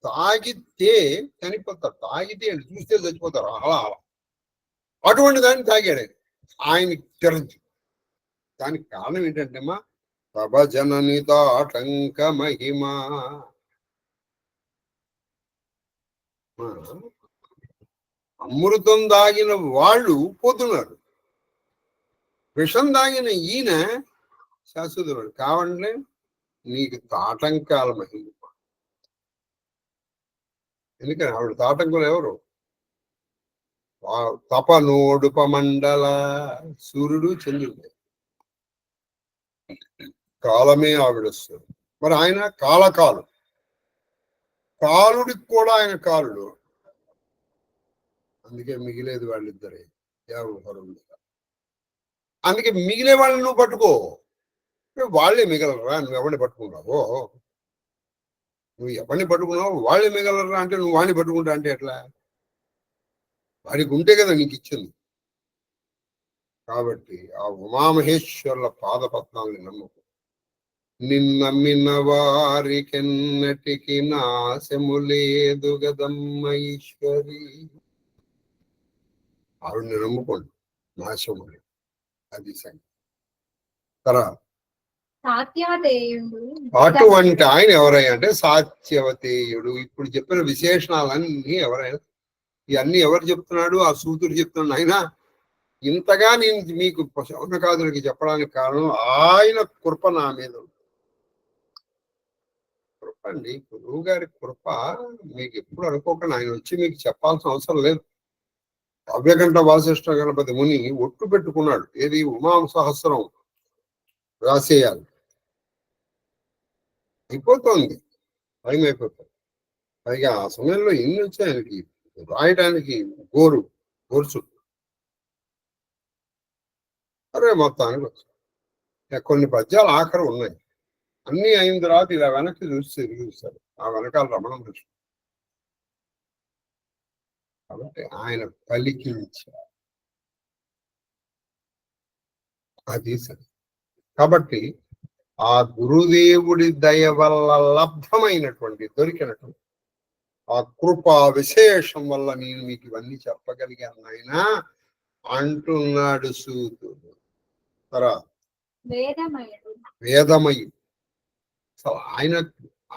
తాగితే చనిపోతారు, తాగితే చూస్తే చచ్చిపోతారు, అలా అలా. అటువంటి దాన్ని తాగాడు ఆయనకి తెరంచి. దానికి కారణం ఏంటంటే మా ప్రభజననిత ఆటంక మహిమా. అమృతం దాగిన వాళ్ళు పోతున్నారు, విషం దాగిన ఈయన శాశ్వతవాడు. కావండి నీకు తాటంకాల మహిమ. ఎందుకని ఆవిడ తాటంకులు ఎవరు? తపనోడుపమండల సూర్యుడు చంద్రుడు, కాలమే ఆవిడొస్తుంది. మరి ఆయన కాలకాలు, కాలుడికి కూడా ఆయన కాలుడు. అందుకే మిగిలేదు వాళ్ళిద్దరే ఎవరు. అందుకే మిగిలే వాళ్ళని నువ్వు పట్టుకో. వాళ్ళే మిగలరా, నువ్వు ఎవరిని పట్టుకున్నావో? నువ్వు ఎవరిని పట్టుకున్నావు వాళ్ళే మిగలరా అంటే నువ్వు వాడిని పట్టుకుంటా అంటే ఎట్లా? వాడికి ఉంటే కదా నీకు ఇచ్చింది. కాబట్టి ఆ ఉమామహేశ్వరుల పాదపద్మాలని నమ్ముకు. నిన్నమ్మిన వారికెన్నటికి నాశము లేదు గదమ్మ ఈశ్వరి. ఆవిడని నమ్ముకోండి, నాశము లేదు. అది సంగతి. తర్వాత అటువంటి ఆయన ఎవరయ్యా అంటే సాత్యవతేయుడు. ఇప్పుడు చెప్పిన విశేషణాలన్నీ ఎవరైనా, ఇవన్నీ ఎవరు చెప్తున్నాడు? ఆ సూతుడు చెప్తున్నాడు. ఆయన ఇంతగా నేను మీకు శౌనకాదులకి చెప్పడానికి కారణం ఆయన కృప నా మీద. కృప అండి, గురువు గారి కృప. మీకు ఎప్పుడు అనుకోకుండా ఆయన వచ్చి మీకు చెప్పాల్సిన అవసరం లేదు. అవ్యకంఠ వాసిష్ఠ గణపతి ముని ఒట్టు పెట్టుకున్నాడు, ఏది ఉమా సహస్రం రాసేయాలి. అయిపోతుంది, టైం అయిపోతుంది. పైగా ఆ సమయంలో ఎన్ని వచ్చాయి ఆయనకి రాయడానికి, గోర్చు. అరే మొత్తానికి వచ్చాయి. కొన్ని పద్యాలు ఆఖరు ఉన్నాయి. అన్ని అయిన తర్వాత ఇలా వెనక్కి చూస్తారు. ఆ వెనకాల రమణ దృష్టి. కాబట్టి ఆయన పలికించారు, అది సరే. కాబట్టి ఆ గురుదేవుడి దయ వల్ల లబ్ధమైనటువంటి, దొరికినటువంటి ఆ కృపా విశేషం వల్ల నేను మీకు ఇవన్నీ చెప్పగలిగాను నాయనా అంటున్నాడు సూతుడు. తర్వాత వేదమయుడు. అసలు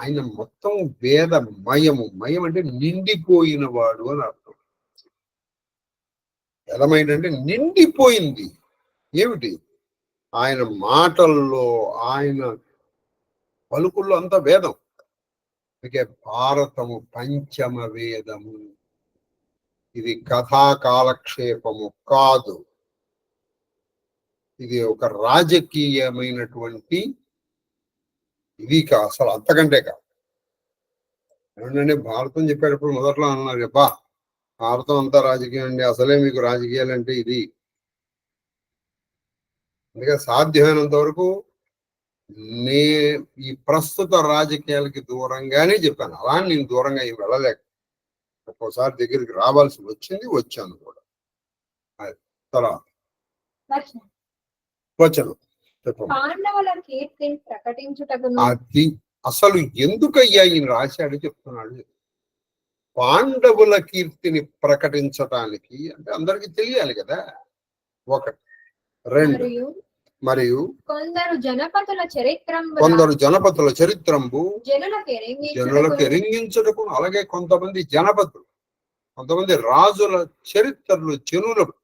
ఆయన మొత్తం వేదమయము. మయం అంటే నిండిపోయిన వాడు అని అర్థం. వేదమయుడు అంటే నిండిపోయింది. ఏమిటి? ఆయన మాటల్లో, ఆయన పలుకుల్లో అంతా వేదం. అందుకే భారతము పంచమ వేదము. ఇది కథా కాలక్షేపము కాదు, ఇది ఒక రాజకీయమైనటువంటి ఇది అసలు అంతకంటే కాదు. ఏమంటే భారతం చెప్పేటప్పుడు మొదట్లో అన్నారు, అబ్బా భారతం అంతా రాజకీయం అండి, అసలే మీకు రాజకీయాలంటే ఇది. అందుకే సాధ్యమైనంత వరకు ఈ ప్రస్తుత రాజకీయాలకి దూరంగానే చెప్పాను. అలా నేను దూరంగా ఏం వెళ్ళలేక ఒక్కోసారి దగ్గరికి రావాల్సి వచ్చాను కూడా. తర్వాత వచనం అది అసలు ఎందుకయ్యా ఈయన రాశాడు చెప్తున్నాడు. పాండవుల కీర్తిని ప్రకటించటానికి అంటే అందరికి తెలియాలి కదా, ఒకటి. రెండు, మరియు కొందరు జనపతుల చరిత్రంబు జనులకు ఎరింగించుటకు, అలాగే కొంతమంది జనపతులు, కొంతమంది రాజుల చరిత్రలు జనులకు,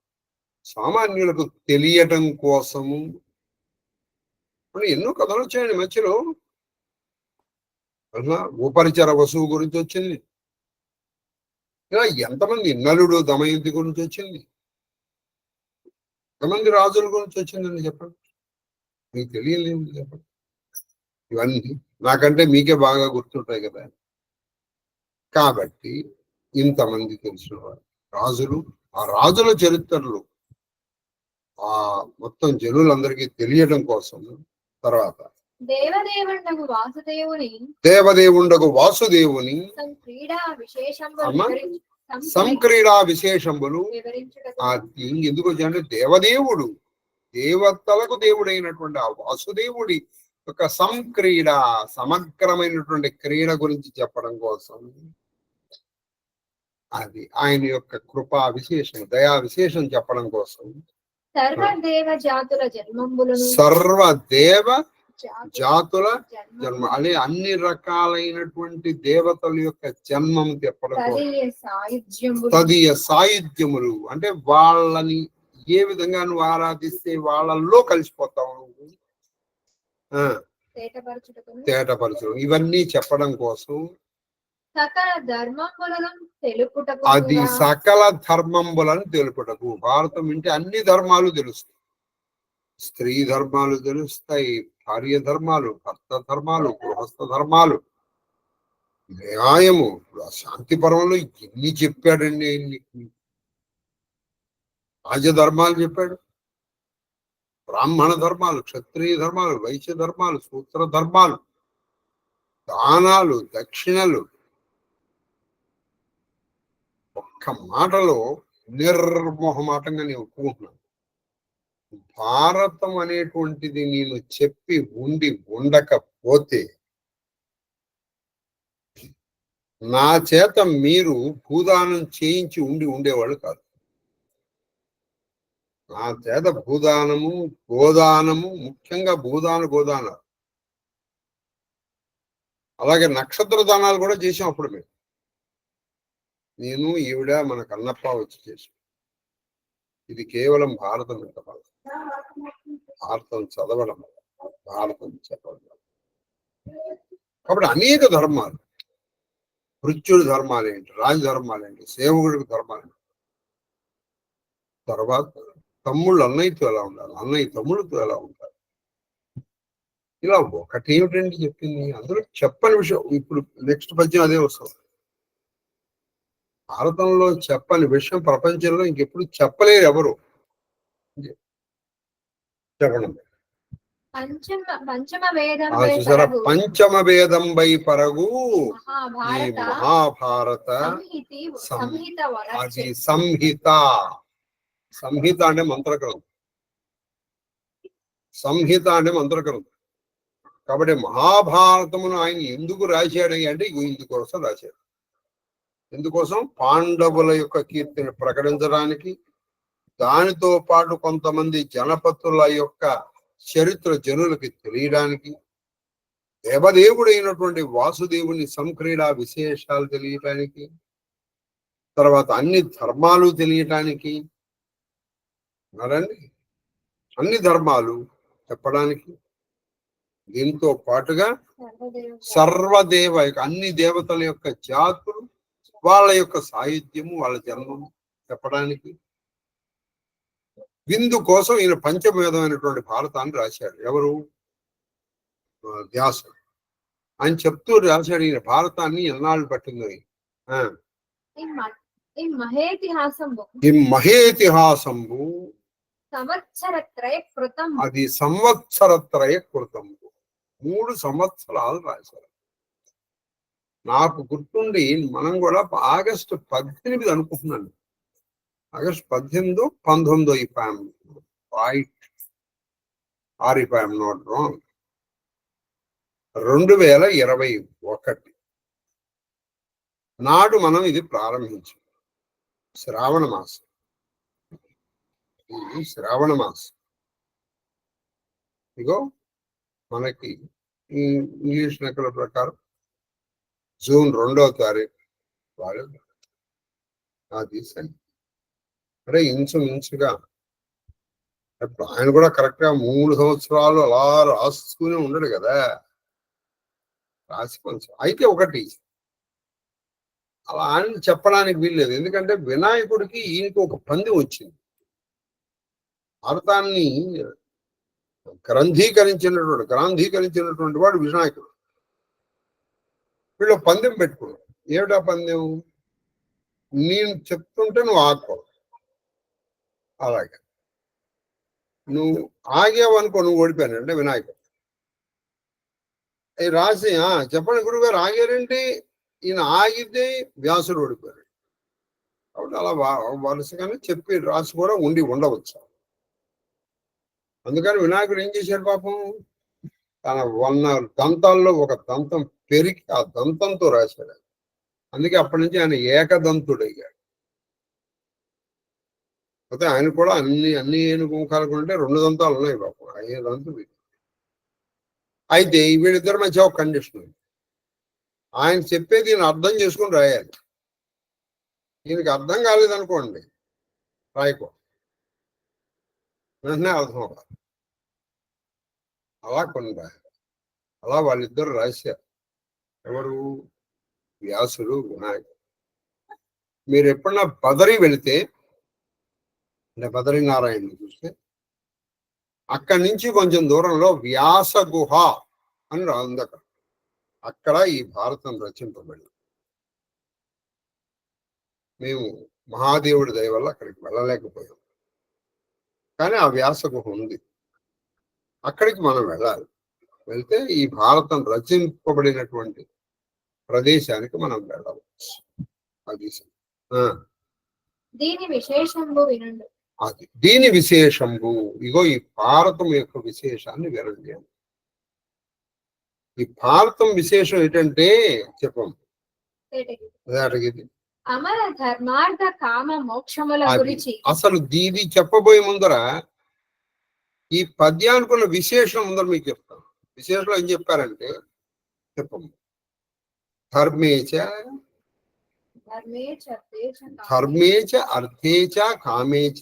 సామాన్యులకు తెలియటం కోసము. ఎన్నో కథలు వచ్చాయండి మధ్యలో. ఉపరిచర వసువు గురించి వచ్చింది, ఇలా ఎంతమంది నలుడు దమయంతి గురించి వచ్చింది, ఎంతమంది రాజుల గురించి వచ్చిందండి చెప్పండి. మీకు తెలియలేదు చెప్పండి. ఇవన్నీ నాకంటే మీకే బాగా గుర్తుంటాయి కదా. కాబట్టి ఇంతమంది తెలిసిన వారు రాజులు, ఆ రాజుల చరిత్రలు ఆ మొత్తం జనులందరికీ తెలియడం కోసం. తర్వాత దేవదేవుండగు వాసుదేవుని సంక్రీడా విశేషంబులు. ఎందుకు వచ్చాయంటే దేవదేవుడు, దేవతలకు దేవుడైనటువంటి ఆ వాసుదేవుడి ఒక సంక్రీడ, సమగ్రమైనటువంటి క్రీడ గురించి చెప్పడం కోసం. అది ఆయన యొక్క కృపా విశేషం, దయా విశేషం చెప్పడం కోసం. సర్వదేవ జాతుల జన్మ అనే అన్ని రకాలైనటువంటి దేవతల యొక్క జన్మం చెప్పడం కోసం. తదీయ సాయుధ్యములు అంటే వాళ్ళని ఏ విధంగా నువ్వు ఆరాధిస్తే వాళ్ళల్లో కలిసిపోతావు నువ్వు. తేటపరచు ఇవన్నీ చెప్పడం కోసం సకల ధర్మములను తెలుపుటకు అది సకల ధర్మంబులను తెలుపుటకు. భారతం వింటే అన్ని ధర్మాలు తెలుస్తాయి. స్త్రీ ధర్మాలు తెలుస్తాయి, భార్య ధర్మాలు, భర్త ధర్మాలు, గృహస్థ ధర్మాలు, న్యాయము. శాంతి పర్వంలో ఎన్ని చెప్పాడండి. రాజధర్మాలు చెప్పాడు, బ్రాహ్మణ ధర్మాలు, క్షత్రియ ధర్మాలు, వైశ్య ధర్మాలు, సూత్ర ధర్మాలు, దానాలు, దక్షిణలు. ఒక్క మాటలో నిర్మోహమాటంగా నేను ఒప్పుకుంటున్నాను. భారతం అనేటువంటిది నేను చెప్పి ఉండకపోతే నా చేత మీరు భూదానం చేయించి ఉండేవాళ్ళు కాదు. నా చేత భూదానము, గోదానము, ముఖ్యంగా గోదానాలు, అలాగే నక్షత్ర దానాలు కూడా చేసాం అప్పుడు మేము. నేను ఈవిడ మన కన్నప్ప వచ్చి చేసాం. ఇది కేవలం భారతం యొక్క బలం. భారతం చదవడం, భారతం చెప్పడం. కాబట్టి అనేక ధర్మాలు, మృత్యుడి ధర్మాలేంటి, రాజధర్మాలేంటి, సేవకుడికి ధర్మాలేంటి, తర్వాత తమ్ముళ్ళు అన్నయ్యతో ఎలా ఉండాలి, అన్నయ్య తమ్ముళ్ళతో ఎలా ఉండాలి, ఇలా ఒకటి ఏమిటండి చెప్పింది. అందులో చెప్పని విషయం ఇప్పుడు నెక్స్ట్ పద్యం అదే వస్తుంది. భారతంలో చెప్పని విషయం ప్రపంచంలో ఇంకెప్పుడు చెప్పలేరు ఎవరు. చెప్పడం చూసారా, పంచమ వేదం బై పరగు ఈ మహాభారత అది సంహిత. సంహిత అంటే మంత్రగ్రంథం, సంహిత అంటే మంత్రగ్రంథం. కాబట్టి మహాభారతమును ఆయన ఎందుకు రాశాడు అంటే ఇందుకోసం రాశాడు. ఎందుకోసం? పాండవుల యొక్క కీర్తిని ప్రకటించడానికి, దానితో పాటు కొంతమంది జనపతుల యొక్క చరిత్ర జనులకి తెలియడానికి, దేవదేవుడైనటువంటి వాసుదేవుని సంక్రీడా విశేషాలు తెలియటానికి, తర్వాత అన్ని ధర్మాలు తెలియటానికి, మరండి అన్ని ధర్మాలు చెప్పడానికి, దీంతో పాటుగా సర్వదేవ అన్ని దేవతల యొక్క జాతులు, వాళ్ళ యొక్క సాహిత్యము, వాళ్ళ జన్మము చెప్పడానికి, విందు కోసం ఈయన పంచమేధమైనటువంటి భారతాన్ని రాశాడు. ఎవరు? వ్యాసుడు. ఆయన చెప్తూ రాశాడు ఈయన భారతాన్ని ఎన్నాళ్ళు పట్టిందో. ఈ మహేతిహాసంబు అది సంవత్సరత్రయ కృతం. 3 సంవత్సరాలు రాశారు. నాకు గుర్తుండి మనం కూడా ఆగస్టు 18 అనుకుంటున్నాను, August 18, 19 if I am right or if I am not wrong, 2021 నాడు మనం ఇది ప్రారంభించాం. శ్రావణ మాసం, శ్రావణ మాసం. ఇగో మనకి ఇంగ్లీష్ లెక్కల ప్రకారం జూన్ 2వ తారీఖు వాళ్ళు అది సరి. అంటే ఇంచుమించుగా ఆయన కూడా కరెక్ట్ గా 3 సంవత్సరాలు అలా రాసుకుని ఉండడు కదా, రాసి కొంచెం. అయితే ఒకటి అలా అని చెప్పడానికి వీల్లేదు, ఎందుకంటే వినాయకుడికి ఈయనకి ఒక పందెం వచ్చింది. భారతాన్ని గ్రంథీకరించినటువంటి వాడు వినాయకుడు. వీళ్ళు పందెం పెట్టుకున్నాడు. ఏమిటా పందెం? నేను చెప్తుంటే నువ్వు ఆగు, అలాగే నువ్వు ఆగావు అనుకో నువ్వు ఓడిపోయాను అంటే వినాయకుడు. అవి రాసి చెప్పండి గురుగారు ఆగారంటే ఈయన ఆగితే వ్యాసుడు ఓడిపోయాడు. కాబట్టి అలా వరుసగానే చెప్పి రాసి కూడా ఉండవచ్చు. అందుకని వినాయకుడు ఏం చేశాడు పాపం, తన 100 దంతాల్లో ఒక దంతం పెరిగి ఆ దంతంతో రాశాడు. అందుకే అప్పటి నుంచి ఆయన ఏకదంతుడయ్యాడు. అయితే ఆయన కూడా అన్ని ఏనుగు ముఖాలు ఉంటే 2 దంతాలు ఉన్నాయి పాపం, 5 దంతులు. అయితే వీళ్ళిద్దరి మధ్య ఒక కండిషన్ ఉంది. ఆయన చెప్పేది ఈయన అర్థం చేసుకుని రాయాలి. ఈయనకి అర్థం కాలేదనుకోండి రాయకో, వెంటనే అర్థం అవ్వాలి. అలా కొన్ని రాయాలి. అలా వాళ్ళిద్దరు రాశారు. ఎవరు? వ్యాసుడు, వినాయకుడు. మీరు ఎప్పుడన్నా బదరి వెళితే, అంటే బదరీనారాయణని చూస్తే, అక్కడి నుంచి కొంచెం దూరంలో వ్యాస గుహ అని రాంది. అక్కడ ఈ భారతం రచింపబడింది. మేము మహాదేవుడి దయ వల్ల అక్కడికి వెళ్ళలేకపోయాం, కానీ ఆ వ్యాస గుహ ఉంది. అక్కడికి మనం వెళ్ళాలి. వెళ్తే ఈ భారతం రచింపబడినటువంటి ప్రదేశానికి మనం వెళ్ళవచ్చు. అది దీని విశేషంబు వినండు. అది దీని విశేషంబు. ఇగో ఈ భారతం యొక్క విశేషాన్ని వినండి. ఈ భారతం విశేషం ఏంటంటే చెప్పండి. అడిగేది అమర ధర్మార్థ కామ మోక్షముల గురించి. అసలు దీది చెప్పబోయే ముందర ఈ పద్యానుకున్న విశేషం ముందర మీకు చెప్తాను. విశేషంలో ఏం చెప్పారంటే చెప్పండి. ధర్మేచ ధర్మేచ అర్థేచ కామేచ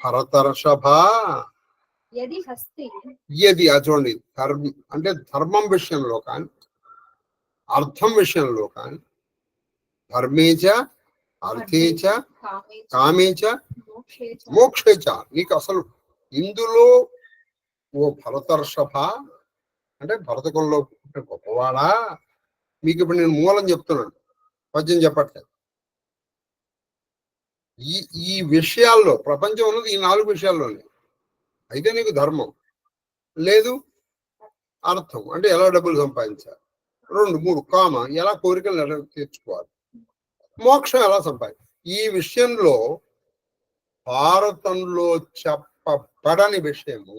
భరతర్షభ యది. చూడండి, అంటే ధర్మం విషయంలో కానీ అర్థం విషయంలో కానీ ధర్మేచ అర్థేచ కామేచ మోక్షేచ. నీకు అసలు ఇందులో ఓ భరతర్షభ అంటే భరతకులంలో గొప్పవాడా. మీకు ఇప్పుడు నేను మూలం చెప్తున్నాను, పద్యం చెప్పట్లేదు. ఈ విషయాల్లో ప్రపంచం ఉన్నది ఈ 4 విషయాల్లోనే. అయితే నీకు ధర్మం లేదు, అర్థం అంటే ఎలా డబ్బులు సంపాదించాలి, 2, 3 కామ ఎలా కోరికలు తీర్చుకోవాలి, మోక్షం ఎలా సంపాదించాలి. ఈ విషయంలో భారతంలో చెప్పబడని విషయము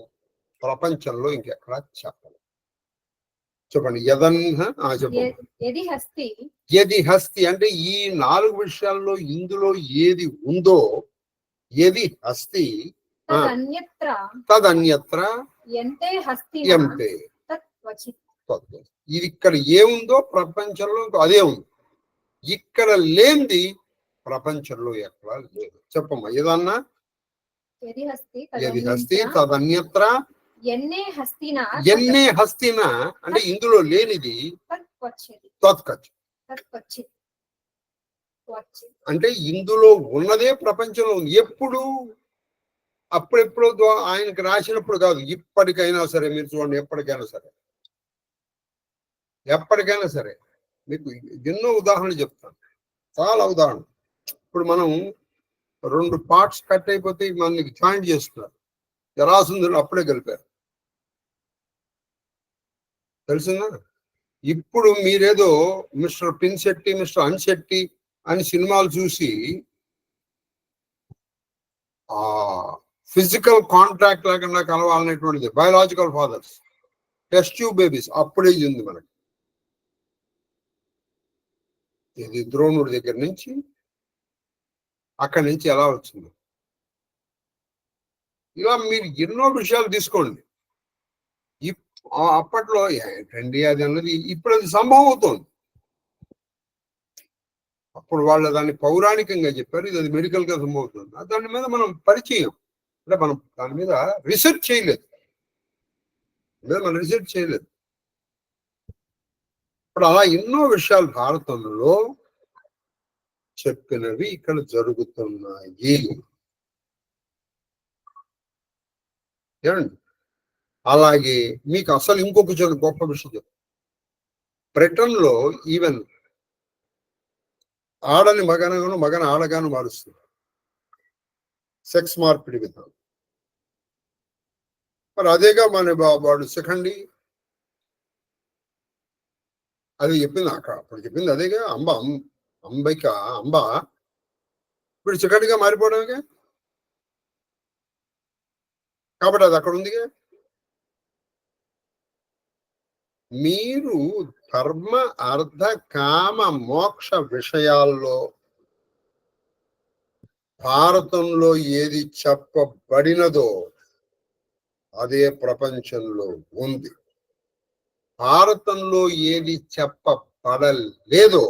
ప్రపంచంలో ఇంకెక్కడా చెప్పలేదు. చెప్పండి. యది హస్తి అంటే ఈ 4 విషయాల్లో ఇందులో ఏది ఉందో, యది హస్తి తదన్యత్ర ఎంతే. ఇది ఇక్కడ ఏముందో ప్రపంచంలో అదే ఉంది. ఇక్కడ లేనిది ప్రపంచంలో ఎక్కడా లేదు. చెప్పమ్మా ఏదన్నా. యది హస్తి తదన్యత్ర ఎన్నే హస్తినా అంటే ఇందులో లేనిది తత్కచ్ అంటే ఇందులో ఉన్నదే ప్రపంచంలో ఉంది. ఎప్పుడు? అప్పుడెప్పుడు ఆయనకు రాసినప్పుడు కాదు, ఇప్పటికైనా సరే. మీరు చూడండి, ఎప్పటికైనా సరే మీకు ఎన్నో ఉదాహరణలు చెప్తాను, చాలా ఉదాహరణలు. ఇప్పుడు మనం 2 పార్ట్స్ కట్ అయిపోతే మనకి జాయింట్ చేస్తున్నారు. జరాసంధులు అప్పుడే కలిపారు, తెలుసునా? ఇప్పుడు మీరేదో మిస్టర్ పిన్శెట్టి, మిస్టర్ అన్శెట్టి అని సినిమాలు చూసి ఆ ఫిజికల్ కాంట్రాక్ట్ లేకుండా కలవాలనేటువంటిది. Biological fathers, test tube babies అప్పుడే ఉంది మనకి. ఇది ద్రోణుడి దగ్గర నుంచి అక్కడి నుంచి ఎలా వచ్చింది. ఇలా మీరు ఎన్నో విషయాలు తీసుకోండి. అప్పట్లో ఏంటండి అది అన్నది, ఇప్పుడు అది సంభవం అవుతుంది. అప్పుడు వాళ్ళు దాన్ని పౌరాణికంగా చెప్పారు, ఇది అది మెడికల్ గా సంభవం అవుతుంది. దాని మీద మనం పరిచయం అంటే మనం దాని మీద రీసెర్చ్ చేయలేదు. ఇప్పుడు అలా ఎన్నో విషయాలు భారతంలో చెప్పినవి ఇక్కడ జరుగుతున్నాయి. ఏమండి? అలాగే మీకు అసలు ఇంకొక గొప్ప విషయం, బ్రిటన్ లో ఈవెన్ ఆడని మగనగాను, మగన ఆడగాను మారుస్తుంది. సెక్స్ మార్పిడి విధానం. మరి అదేగా మన వాడు శిఖండి అది చెప్పింది. అప్పుడు చెప్పింది అదేగా. అంబ ఇప్పుడు శిఖండిగా మారిపోవడమేగా. కాబట్టి అది అక్కడ ఉందిగా. మీరు ధర్మ అర్థ కామ మోక్ష విషయాల్లో భారతంలో ఏది చెప్పబడినదో అదే ప్రపంచంలో ఉంది. భారతంలో ఏది చెప్పబడలేదో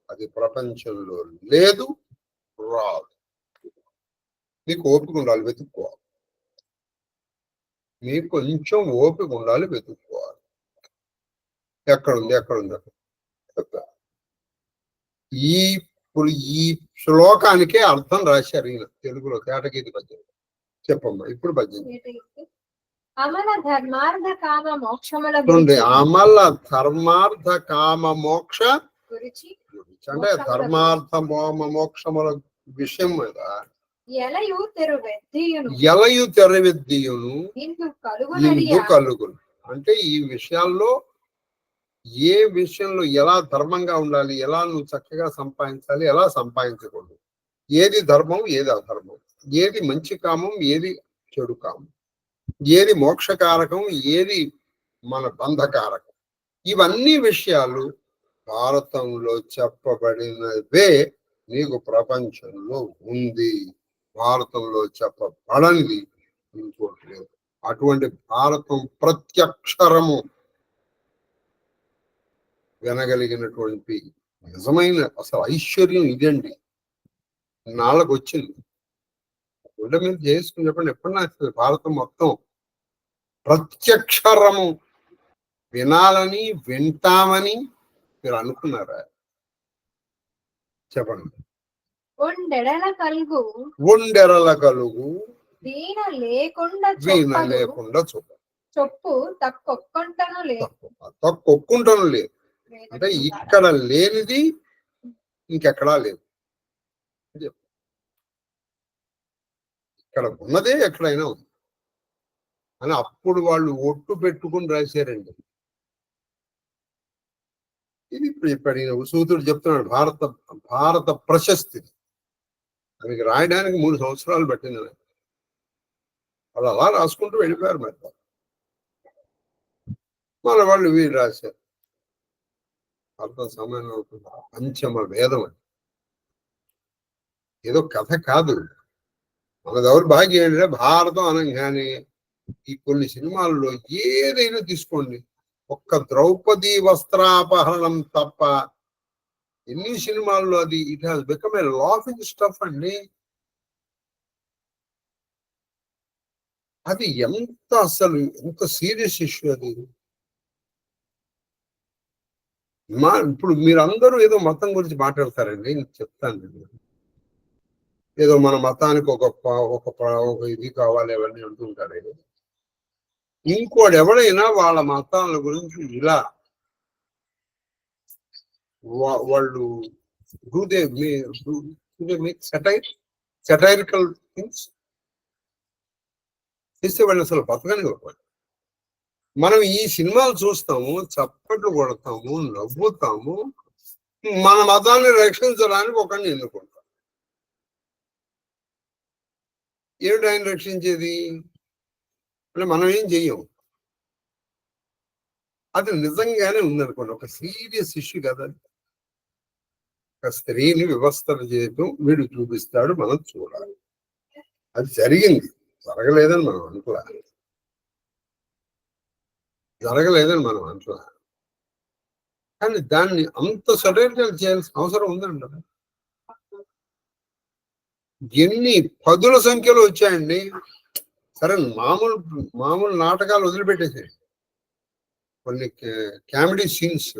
అది ప్రపంచంలో లేదు, రాదు. మీకు ఓపిక ఉండాలి, వెతుక్కోవాలి. మీకు కొంచెం ఓపిక ఉండాలి, వెతుక్కోవాలి. ఎక్కడుంది ఇప్పుడు ఈ శ్లోకానికే అర్థం రాశారు ఈయన తెలుగులో కేటగీతి పద్యం. చెప్పమ్మా ఇప్పుడు పద్యం. అమల ధర్మార్థ కామ మోక్షముల అమల ధర్మార్థ కామ మోక్ష గురించి అంటే ధర్మార్థ మోక్షముల విషయం మీద ఎలయు తెరవెద్దియును ఇందు కలుగును. అంటే ఈ విషయాల్లో ఏ విషయంలో ఎలా ధర్మంగా ఉండాలి, ఎలా నువ్వు చక్కగా సంపాదించాలి, ఎలా సంపాదించకూడదు, ఏది ధర్మం ఏది అధర్మం, ఏది మంచి కామం ఏది చెడు కామం, ఏది మోక్షకారకం ఏది మన బంధకారకం, ఇవన్నీ విషయాలు భారతంలో చెప్పబడినవే నీకు ప్రపంచంలో ఉంది. భారతంలో చెప్పబడనిది ఇంకోటి లేదు. అటువంటి భారతం ప్రత్యక్షరము వినగలిగినటువంటి నిజమైన అసలు ఐశ్వర్యం ఇదండి. నాళ్ళకు వచ్చింది గుండె మీద చేసుకుని చెప్పండి. ఎప్పుడు నాకు భారతం మొత్తం ప్రత్యక్షరము వినాలని వింటామని మీరు అనుకున్నారా? చెప్పండి. ఒండెరల కలుగు వీణ లేకుండా చొప్పు తక్కొక్కుంటను లేదు. అంటే ఇక్కడ లేనిది ఇంకెక్కడా లేదు. ఇక్కడ ఉన్నదే ఎక్కడైనా ఉంది అని అప్పుడు వాళ్ళు ఒట్టు పెట్టుకుని రాశారండి. ఇది ఇప్పుడు సూతుడు చెప్తున్నాడు భారత ప్రశస్తి. దానికి రాయడానికి 3 సంవత్సరాలు పట్టింది. వాళ్ళు అలా రాసుకుంటూ వెళ్ళిపోయారు. మరి మన వాళ్ళు వీరు రాశారు. అర్థం సమయంలో పంచమ వేదం అని ఏదో కథ కాదు. మన దౌర్భాగ్యం ఏంటంటే భారతం అనగానే ఈ కొన్ని సినిమాల్లో ఏదైనా తీసుకోండి, ఒక్క ద్రౌపది వస్త్రాపహరణం తప్ప ఎన్ని సినిమాల్లో అది it has become a laughing stuff అండి. అది ఎంత సీరియస్ ఇష్యూ అది. ఇప్పుడు మీరందరూ ఏదో మతం గురించి మాట్లాడతారండి. నేను చెప్తాను, ఏదో మన మతానికి ఒక ఇది కావాలి అవన్నీ అంటుంటారు. ఇంకోటి ఎవడైనా వాళ్ళ మతాల గురించి ఇలా వాళ్ళు సెటైరికల్ థింగ్స్ చేస్తే వాళ్ళు అసలు బతకని ఒకటి. మనం ఈ సినిమాలు చూస్తాము, చప్పట్లు కొడతాము, నవ్వుతాము, మన మతాన్ని రక్షించడానికి ఒకరిని ఎన్నుకుంటాం. ఏమిటి ఆయన రక్షించేది అంటే మనం ఏం చెయ్యం. అది నిజంగానే ఉందనుకోండి, ఒక సీరియస్ ఇష్యూ కదా. ఒక స్త్రీని వ్యవస్థలు చేయటం వీడు చూపిస్తాడు, మనం చూడాలి. అది జరిగింది, జరగలేదని మనం అనుకోవాలి. కానీ దాన్ని అంత సడైనల్ చేయాల్సిన అవసరం ఉందండి. ఎన్ని పదుల సంఖ్యలో వచ్చాయండి. సరే మామూలు నాటకాలు వదిలిపెట్టేసాయి, కొన్ని కామెడీ సీన్స్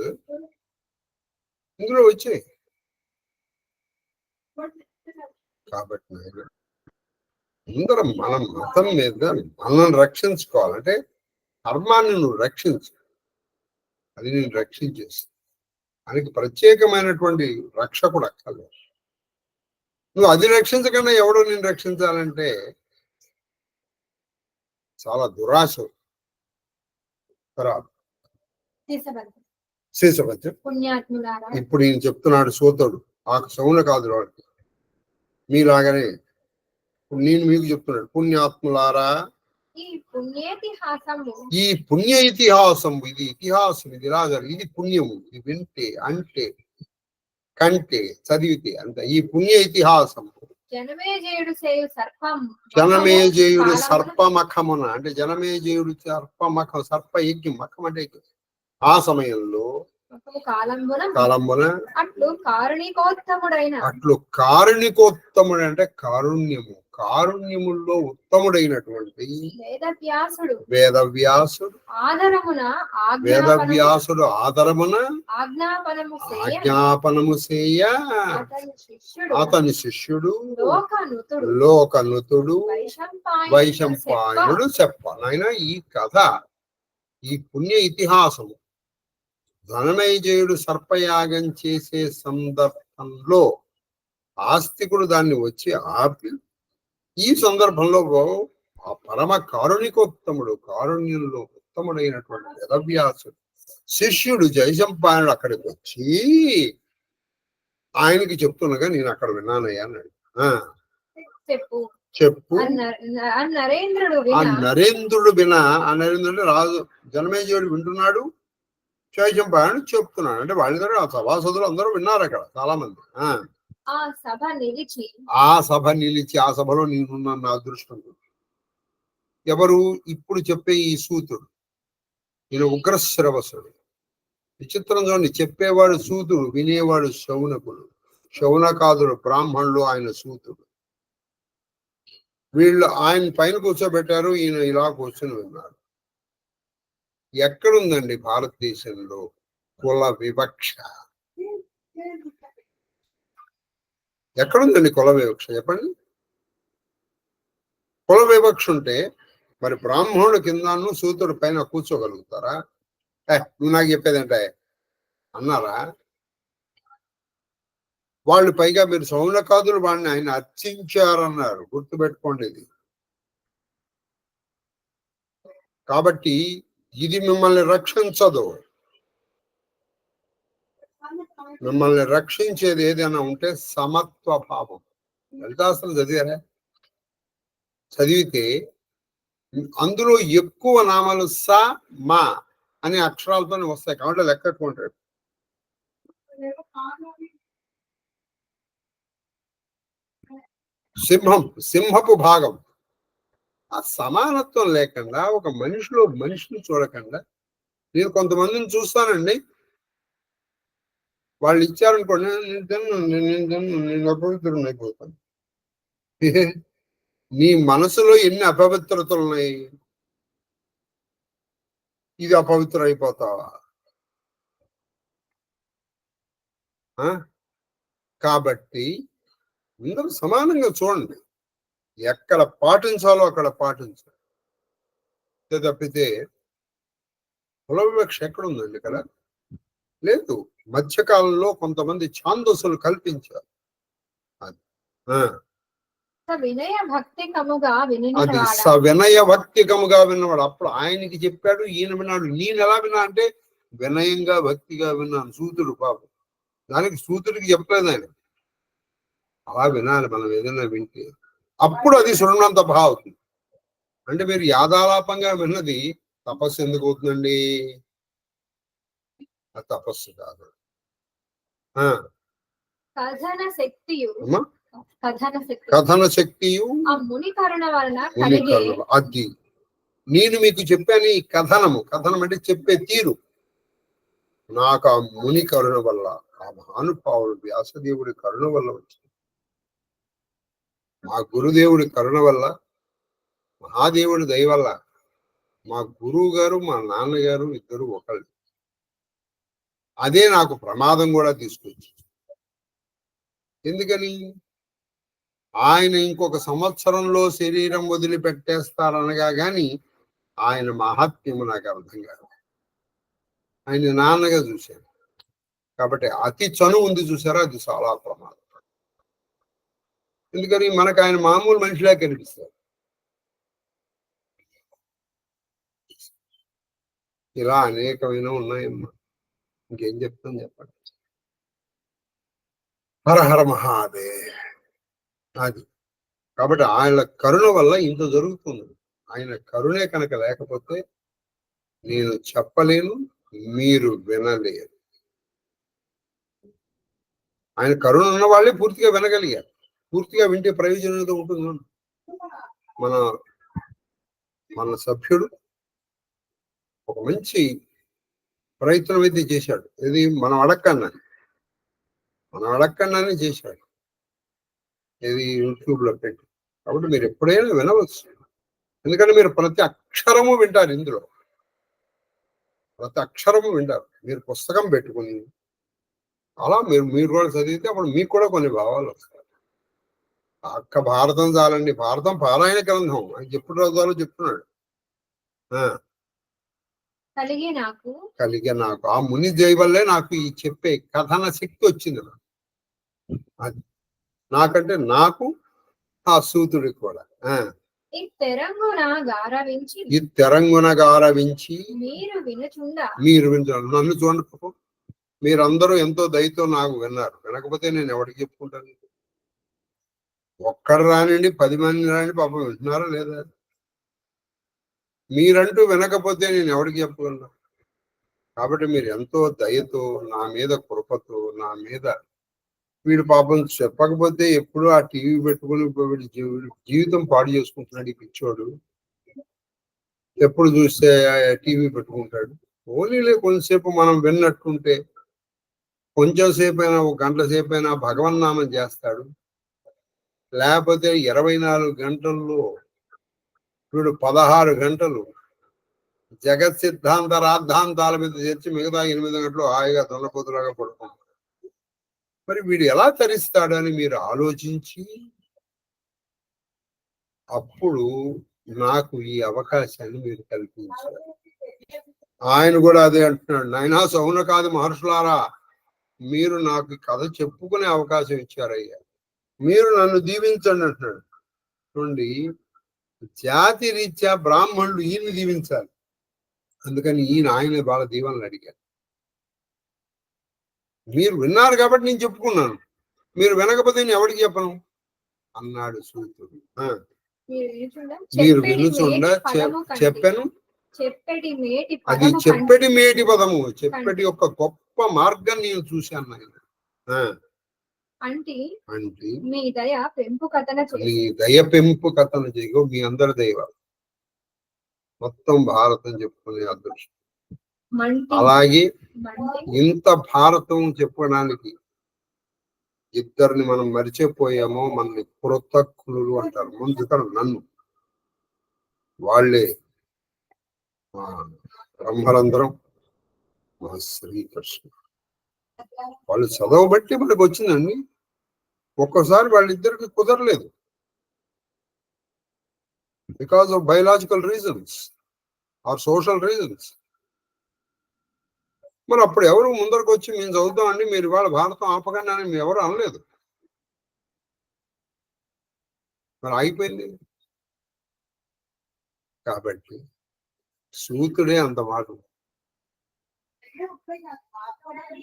ఇందులో వచ్చాయి. కాబట్టి అందరం మన మతం మీద మనం రక్షించుకోవాలంటే ధర్మాన్ని నువ్వు రక్షించు, అది నేను రక్షించేసి దానికి ప్రత్యేకమైనటువంటి రక్షకుడు అక్కర్లేదు. నువ్వు అది రక్షించకుండా ఎవడో నేను రక్షించాలంటే చాలా దురాశ. శేషపద్యం ఇప్పుడు ఈయన చెప్తున్నాడు సూతుడు, ఆ సౌన కాదు వాడికి. మీలాగనే నేను మీకు చెప్తున్నాడు, పుణ్యాత్ములారా ఈ పుణ్య ఇతిహాసం, ఇది ఇతిహాసం, ఇది రాజారు, ఇది పుణ్యము, ఇది వింటే అంటే కంటే చదివితే అంత ఈ పుణ్య ఇతిహాసం. జనమేజయుడు సర్పమఖమున అంటే జనమేజయుడు సర్పమఖం, సర్ప యజ్ఞం, మఖం అంటే ఆ సమయంలో కాలంబున అట్లు కారుణికోత్తముడు అంటే కారుణ్యము, కారుణ్యముల్లో ఉత్తముడైనటువంటి వేదవ్యాసుడు ఆదరమున ఆజ్ఞాపనము చేయ అతని శిష్యుడు లోకనుతుడు వైశంపాయనుడు చెప్పనైనా ఈ కథ, ఈ పుణ్య ఇతిహాసము ధననైజయుడు సర్పయాగం చేసే సందర్భంలో ఆస్తికుడు దాన్ని వచ్చి ఆపి, ఈ సందర్భంలో ఆ పరమ కారుణికోత్తముడు, కారుణ్యంలో ఉత్తముడైనటువంటి వేదవ్యాసుడు శిష్యుడు జయశంపాయనుడు అక్కడికి వచ్చి ఆయనకి చెప్తుండగా నేను అక్కడ విన్నానయ్యా అన్నాడు. చెప్పు నరేంద్రుడు వినా, ఆ నరేంద్రుడు రాజు జనమేజయుడు వింటున్నాడు, జయశంపాయనుడు చెప్తున్నాడు. అంటే వాళ్ళిద్దరు ఆ సభాసదులు అందరూ విన్నారు అక్కడ చాలా మంది. ఆ సభ నిలిచి ఆ సభలో నేనున్నాను, నా అదృష్టం. ఎవరు ఇప్పుడు చెప్పే ఈ సూతుడు, ఈయన ఉగ్రశ్రవసుడు. విచిత్రం చూడండి, చెప్పేవాడు సూతుడు, వినేవాడు శౌనకుడు. శౌనకాదుడు బ్రాహ్మణులు, ఆయన సూతుడు. వీళ్ళు ఆయన పైన కూర్చోబెట్టారు, ఈయన ఇలా కూర్చొని విన్నారు. ఎక్కడుందండి భారతదేశంలో కుల వివక్ష? ఎక్కడుందండి కుల వివక్ష చెప్పండి? కుల వివక్ష ఉంటే మరి బ్రాహ్మణుడు కిందను సూతుడు పైన కూర్చోగలుగుతారా? నువ్వు నాకు చెప్పేదంటే అన్నారా? వాళ్ళు పైగా మీరు శౌనకాదులు వాడిని ఆయన అర్చించారన్నారు, గుర్తుపెట్టుకోండి ఇది. కాబట్టి ఇది మిమ్మల్ని రక్షించదు. మిమ్మల్ని రక్షించేది ఏదైనా ఉంటే సమత్వ భావం. లలితాస్త్రం చదివారా? చదివితే అందులో ఎక్కువ నామాలు స మా అనే అక్షరాలతోనే వస్తాయి, కాబట్టి లెక్కట్టుకుంటాడు. సింహపు భాగం. ఆ సమానత్వం లేకుండా ఒక మనిషిలో మనిషిని చూడకుండా, నేను కొంతమందిని చూస్తానండి, వాళ్ళు ఇచ్చారనుకోండి, నేను అపవిత్రుని అయిపోతాను. నీ మనసులో ఎన్ని అపవిత్రతలు ఉన్నాయి, ఇది అపవిత్ర అయిపోతావా? కాబట్టి అందరూ సమానంగా చూడండి, ఎక్కడ పాటించాలో అక్కడ పాటించాలి. తప్పితే కుల వివక్ష ఎక్కడుందండి కదా? లేదు. మధ్యకాలంలో కొంతమంది ఛాందసులు కల్పించారు. అది సవినయ భక్తికముగా విన్నవాడు. అప్పుడు ఆయనకి చెప్పాడు, ఈయన విన్నాడు. నేను ఎలా విన్నా అంటే వినయంగా భక్తిగా విన్నాను. సూతుడు పాపం, దానికి సూతుడికి చెప్పలేదు ఆయన. అలా వినాలి మనం ఏదైనా వింటే, అప్పుడు అది శృణ్వంత భావం అవుతుంది. అంటే మీరు యాదాలాపంగా విన్నది తపస్సు ఎందుకు అవుతుందండి? అది తపస్సు కాదు. కథన శక్తియు అది నేను మీకు చెప్పాను. ఈ కథనం అంటే చెప్పే తీరు నాకు ఆ ముని కరుణ వల్ల, ఆ మహానుభావుడు వ్యాసదేవుడి కరుణ వల్ల వచ్చింది. మా గురుదేవుడి కరుణ వల్ల, మహాదేవుడి దయ వల్ల. మా గురువు గారు మా నాన్నగారు ఇద్దరు ఒకళ్ళు. అదే నాకు ప్రమాదం కూడా తీసుకొచ్చి. ఎందుకని? ఆయన ఇంకొక సంవత్సరంలో శరీరం వదిలిపెట్టేస్తారనగా గాని ఆయన మహాత్మ్యము నాకు అర్థం కాదు. ఆయన నాన్నగా చూశాను కాబట్టి అతి చనువు ఉంది చూసారా, అది చాలా ప్రమాదం. ఎందుకని? మనకు ఆయన మామూలు మనిషిలా కనిపిస్తారు. ఇలా అనేకమైన ఉన్నాయమ్మా, ఇంకేం చెప్తాను చెప్పండి. హర హర మహాదేవ్. అది కాబట్టి ఆయన కరుణ వల్ల ఇంత జరుగుతుంది. ఆయన కరుణే కనుక లేకపోతే నేను చెప్పలేను, మీరు వినలేరు. ఆయన కరుణ ఉన్న వాళ్ళే పూర్తిగా వినగలిగారు. పూర్తిగా వింటే ప్రయోజనం ఏదో ఉంటుంది. మన సభ్యుడు ఒక మంచి ప్రయత్నం అయితే చేశాడు. ఇది మనం అడక్కన్నానే చేశాడు. ఇది యూట్యూబ్ లో పెట్టి. కాబట్టి మీరు ఎప్పుడైనా వినవచ్చు. ఎందుకంటే మీరు ప్రతి అక్షరము వింటారు ఇందులో. ప్రతి అక్షరము వింటారు. మీరు పుస్తకం పెట్టుకుని అలా మీరు కూడా చదివితే అప్పుడు మీకు కూడా కొన్ని భావాలు వస్తాయి. అక్క భారతం చాలండి, భారతం పారాయణ గ్రంథం అని ఎప్పుడు చదవాలో చెప్తున్నాడు. కలిగే నాకు ఆ ముని దయ వల్లే నాకు ఈ చెప్పే కథన శక్తి వచ్చింది. అది నాకంటే నాకు ఆ సూతుడికి కూడా ఈ తెరంగున గారవించి మీరు వింటారు. నన్ను చూడండి, మీరందరూ ఎంతో దయతో నాకు విన్నారు. వినకపోతే నేను ఎవరికి చెప్పుకుంటాను? ఒక్కడు రానండి, 10 మంది రాని, పాపం వింటున్నారా లేదా? మీరంటూ వినకపోతే నేను ఎవరికి చెప్పగలను? కాబట్టి మీరు ఎంతో దయతో, నా మీద కృపతో, నా మీద వీడు పాపం చెప్పకపోతే ఎప్పుడు ఆ టీవీ పెట్టుకుని జీవితం పాడు చేసుకుంటున్నాడు ఈ పిచ్చోడు. ఎప్పుడు చూస్తే టీవీ పెట్టుకుంటాడు. ఓన్లీలే కొంతసేపు మనం విన్నట్టుంటే, కొంచెం సేపు అయినా, 1 గంట సేపు అయినా భగవన్నామం చేస్తాడు. లేకపోతే 24 గంటల్లో వీడు 16 గంటలు జగత్ సిద్ధాంత రాద్ధాంతాల మీద చేర్చి మిగతా 8 గంటలు హాయిగా దొల్లపోతులాగా పడుకుంటాడు. మరి వీడు ఎలా తరిస్తాడు అని మీరు ఆలోచించి అప్పుడు నాకు ఈ అవకాశాన్ని మీరు కల్పించారు. ఆయన కూడా అదే అంటున్నాడు, నాయనా సౌనకాది మహర్షులారా, మీరు నాకు కథ చెప్పుకునే అవకాశం ఇచ్చారయ్యా, మీరు నన్ను దీవించండి అంటున్నాడు. చూడండి, జాతి రీత్యా బ్రాహ్మణులు ఈయన్ని దీవించాలి. అందుకని ఆయన వాళ్ళ దీవెనలు అడిగారు. మీరు విన్నారు కాబట్టి నేను చెప్పుకున్నాను, మీరు వినకపోతే నేను ఎవరికి చెప్పను అన్నాడు సూతుడు. మీరు వినుచుండ చెప్పాను. అది చెప్పటి మేటి పదము, చెప్పటి యొక్క గొప్ప మార్గం నేను చూశాను ఆయన. అంటే మీ దయ పెంపు కథన చేయగో మీ అందరి దైవ మొత్తం భారతం చెప్పుకునే అదృష్టం. అలాగే ఇంత భారతం చెప్పడానికి ఇద్దరిని మనం మరిచిపోయామో మనల్ని కృతజ్ఞులు అంటారు. ముందుగా నన్ను వాళ్ళే బ్రహ్మరంధ్రం, మా శ్రీకృష్ణ. వాళ్ళు చదవబట్టి మనకు వచ్చిందండి. ఒక్కసారి వాళ్ళిద్దరికి కుదరలేదు, because of biological reasons or social reasons. మరి అప్పుడు ఎవరు ముందరకు వచ్చి మేము చదువుతామండి, మీరు ఇవాళ భారతం ఆపకండి అని ఎవరు అనలేదు. మరి అయిపోయింది. కాబట్టి సూతుడే అంత మాట.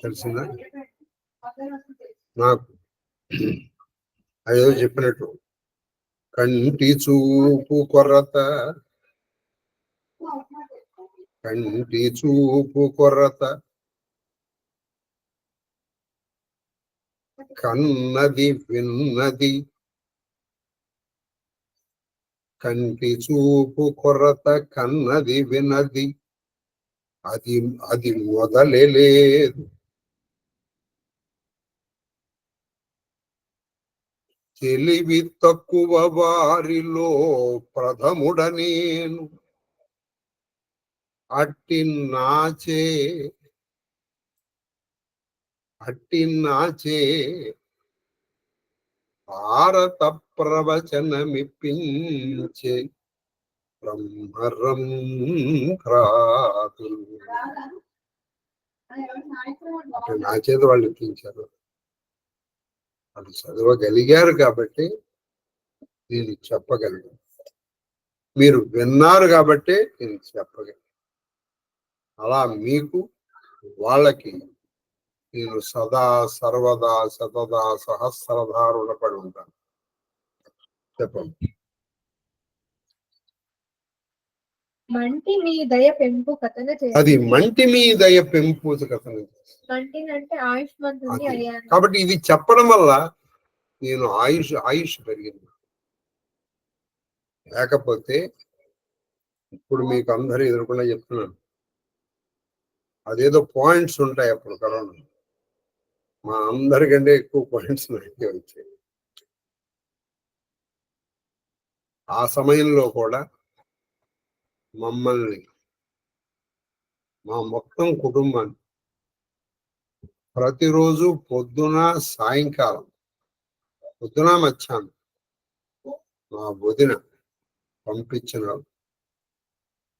తెలిసిందా నాకు? అదేదో చెప్పినట్టు, కంటి చూపు కొరత, కంటి చూపు కొరత, కన్నది విన్నది, కంటి చూపు కొరత కన్నది వినది, అది మొదలే లేదు. తెలివి తక్కువ వారిలో ప్రథముడ నేను, అట్టి నాచే భారత ప్రవచనమిప్పించే బ్రహ్మరం క్రాతులు. నా చేత వాళ్ళు ఇప్పించారు. వాళ్ళు చదవగలిగారు కాబట్టి నేను చెప్పగలిగాను. మీరు విన్నారు కాబట్టి నేను చెప్పగలను. అలా మీకు వాళ్ళకి నేను సదా సర్వదా సతదా సహస్రదా రుణపడి ఉంటాను. చెప్పండి. మంటి మీ దయ పెంపు కథన, అది మంటి మీ దయ పెంపు కథన. అంటే ఆయుష్మంతుని అయ్యాను. కాబట్టి ఇది చెప్పడం వల్ల నేను ఆయుష్ పెరిగింది. లేకపోతే ఇప్పుడు మీకు అందరూ ఎదురుకుండా చెప్తున్నాను, అదేదో పాయింట్స్ ఉంటాయి అప్పుడు కరోనా, మా అందరికంటే ఎక్కువ పాయింట్స్ నాకే వచ్చాయి. ఆ సమయంలో కూడా మమ్మల్ని, మా మొత్తం కుటుంబాన్ని ప్రతిరోజు పొద్దున సాయంకాలం, పొద్దున మధ్యాహ్నం మా వదిన పంపించిన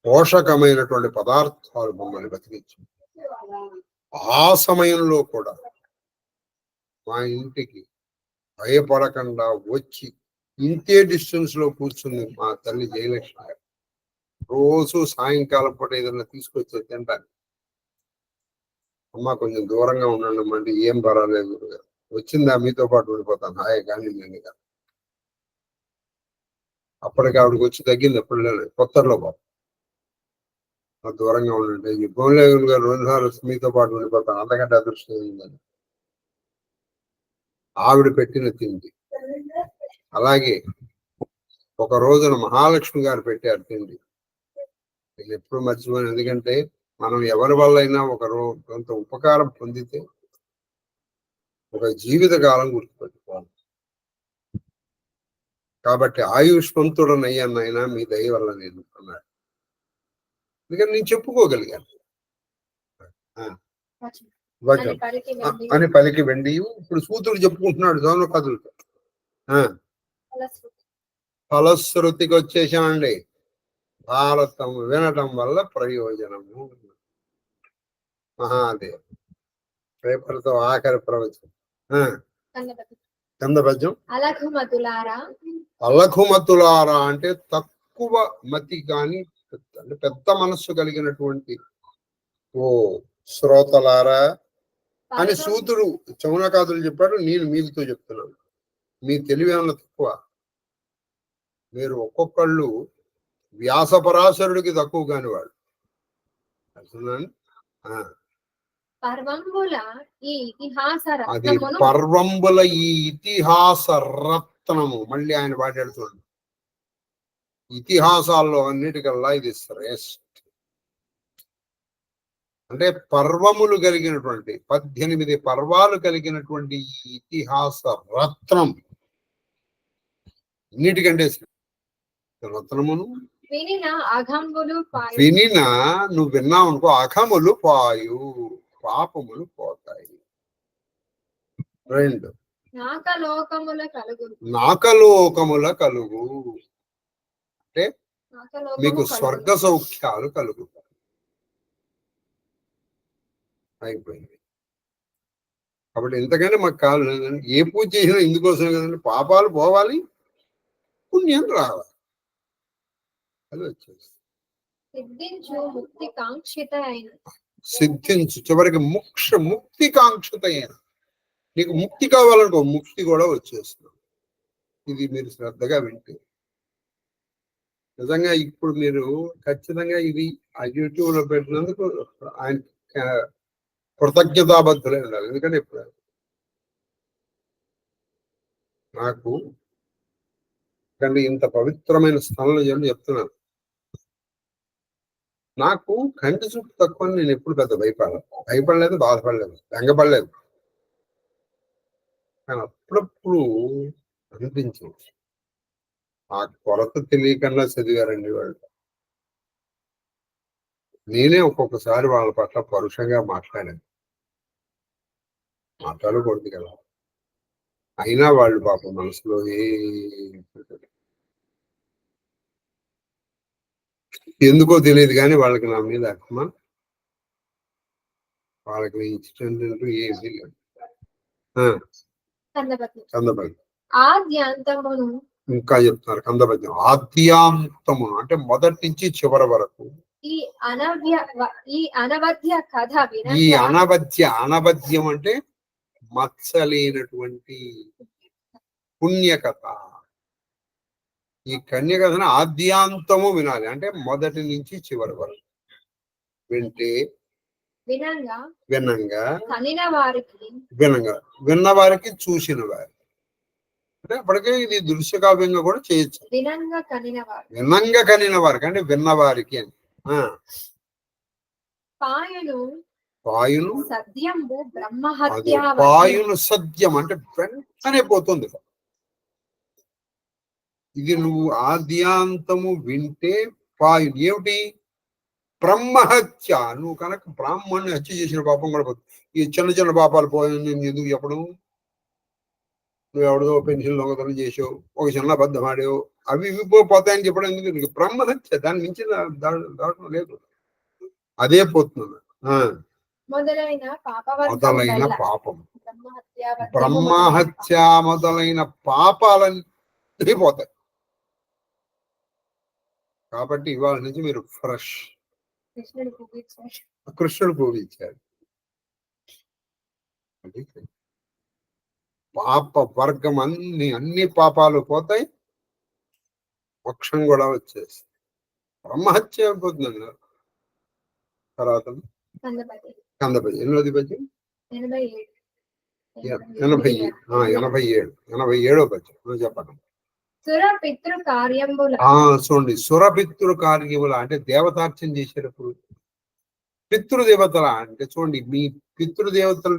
పోషకమైనటువంటి పదార్థాలు మమ్మల్ని బతికించాయి. ఆ సమయంలో కూడా మా ఇంటికి భయపడకుండా వచ్చి ఇంతే డిస్టెన్స్ లో కూర్చుంది మా తల్లి జయలక్ష్మి గారు. రోజు సాయంకాలం పూట ఏదైనా తీసుకొచ్చి తింటాను. అమ్మ కొంచెం దూరంగా ఉండండి అంటే ఏం పర్వాలేదు, వచ్చిందా మీతో పాటు ఉండిపోతాను హాయ్ కానీ నేను కదా. అప్పటికి ఆవిడకి వచ్చి తగ్గింది, ఎప్పుడు లేదు, కొత్తలో బాబు దూరంగా ఉండండి, ఈ భువనలేగులు గారు 2 సార్లు మీతో పాటు ఉండిపోతాను, అంతకంటే అదృష్టం ఏందని ఆవిడ పెట్టిన తిండి. అలాగే ఒక రోజున మహాలక్ష్మి గారు పెట్టారు తిండి, నేను ఎప్పుడు మర్చిపోయాను. ఎందుకంటే మనం ఎవరి వల్ల అయినా కొంత ఉపకారం పొందితే ఒక జీవిత కాలం గుర్తుపెట్టుకోవాలి. కాబట్టి ఆయుష్మంతుడనయ్యానైనా మీ దయ వల్ల నేను అన్నాడు. ఎందుకంటే నేను చెప్పుకోగలిగాను. అని పలికి వెండి. ఇప్పుడు సూతుడు చెప్పుకుంటున్నాడు జోన కథలతో. ఫలశ్రుతికి వచ్చేసామండి. భారతం వినటం వల్ల ప్రయోజనము. మహాదేవ్ పేపర్తో ఆఖరి ప్రవచనం కందపద్యం. అలఘుమతులారా అంటే తక్కువ మతి కాని అంటే పెద్ద మనస్సు కలిగినటువంటి ఓ శ్రోతలారా అని సూతుడు చౌనకాదులు చెప్పాడు. నేను మీతో చెప్తున్నాను, మీ తెలివి ఏమన్నా తక్కువ? మీరు ఒక్కొక్కళ్ళు వ్యాసపరాశరుడికి తక్కువ కాని వాడు. అది పర్వంబుల ఈ ఇతిహాస రత్నము. మళ్ళీ ఆయన పాడాడుతున్నాడు, ఇతిహాసాల్లో అన్నిటికల్లా ఇది శ్రేష్ఠ. అంటే పర్వములు కలిగినటువంటి 18 పర్వాలు కలిగినటువంటి ఈ ఇతిహాస రత్నం అన్నిటికంటే రత్నమును వినినా నువ్వు విన్నావు అనుకో, అఘములు పాయు, పాపములు పోతాయి. 2 నాకలోకముల కలుగు అంటే మీకు స్వర్గ సౌఖ్యాలు కలుగుతాయి. అయిపోయింది. కాబట్టి ఎంతకంటే మాకు కావాలి. ఏ పూజ చేసినా ఇందుకోసమే కదండి, పాపాలు పోవాలి, పుణ్యం రావాలి. అది వచ్చేసి సిద్ధించు చివరికి ముక్తి కాంక్షిత అయిన. నీకు ముక్తి కావాలనుకో, ముక్తి కూడా వచ్చేస్తున్నాం. ఇది మీరు శ్రద్ధగా వింటే నిజంగా ఇప్పుడు మీరు ఖచ్చితంగా ఇది ఆ యూట్యూబ్ లో పెట్టినందుకు ఆయన కృతజ్ఞతాబద్ధులే ఉండాలి. ఎందుకంటే ఇప్పుడు నాకు కానీ ఇంత పవిత్రమైన స్థలంలో చెప్తున్నాను, నాకు కంటి చూపు తక్కువ. నేను ఎప్పుడు పెద్ద భయపడలేదు, బాధపడలేదు, బెంగపడలేదు. కానీ అప్పుడప్పుడు అనిపించింది, ఆ కొరత తెలియకుండా చదివారండి వాళ్ళు. నేనే ఒక్కొక్కసారి వాళ్ళ పట్ల పరుషంగా మాట్లాడకూడదు కదా. అయినా వాళ్ళు పాపం మనసులో ఎందుకో తెలియదు కానీ వాళ్ళకి నా మీద అర్థమా, వాళ్ళకి ఇన్సిడెంట్ ఏమీ లేదు. ఇంకా చెప్తున్నారు కందపద్యం. ఆద్యాంతము అంటే మొదటి నుంచి చివరి వరకు. ఈ అనవద్యం అంటే మచ్చలేనటువంటి పుణ్యకథ. ఈ కన్యకథను ఆద్యాంతము వినాలి. అంటే మొదటి నుంచి చివరి వరకు వింటే విన్న వారికి చూసిన వారికి, అంటే అప్పటికే ఇది దృశ్య కావ్యంగా కూడా చేయొచ్చు. వినంగా కనిన వారికి అంటే విన్నవారికి అని. పాయును సద్యంబు అది బ్రహ్మహత్యా పాయును సద్యం అంటే వెంటనే పోతుంది. ఇది నువ్వు ఆద్యాంతము వింటే పాయును ఏమిటి? బ్రహ్మహత్య. నువ్వు కనుక బ్రాహ్మణ్ణి హత్య చేసిన పాపం కూడా పోతుంది. ఈ చిన్న చిన్న పాపాలు పోయి ఎందుకు చెప్పడం? నువ్వు ఎవడో పెన్షన్ దొంగతనం చేసావు, ఒక చిన్న అబద్ధం ఆడావు, అవి ఇవి పోతాయని చెప్పడం ఎందుకు? నీకు బ్రహ్మహత్య, దాన్ని మించిన దాటం లేదు. అదే పోతుంది. మొదలైన మొదలైన పాపం, బ్రహ్మహత్య బ్రహ్మహత్య మొదలైన పాపాలన్నీ పోతాయి. కాబట్టి ఇవాళ నుంచి మీరు ఫ్రెష్. కృష్ణుడు పూజించాడు. పాప వర్గం అన్ని పాపాలు పోతాయి, మోక్షం కూడా వచ్చేసి బ్రహ్మహత్య అయిపోతుంది. తర్వాత కందపతి 8వ పద్యం 87వ పద్యం చెప్పండి. సురపితృ కార్యముల చూడండి, సురపితృ కార్యముల అంటే దేవతార్చన చేసేటప్పుడు పితృదేవతల అంటే చూడండి, మీ పితృదేవతలు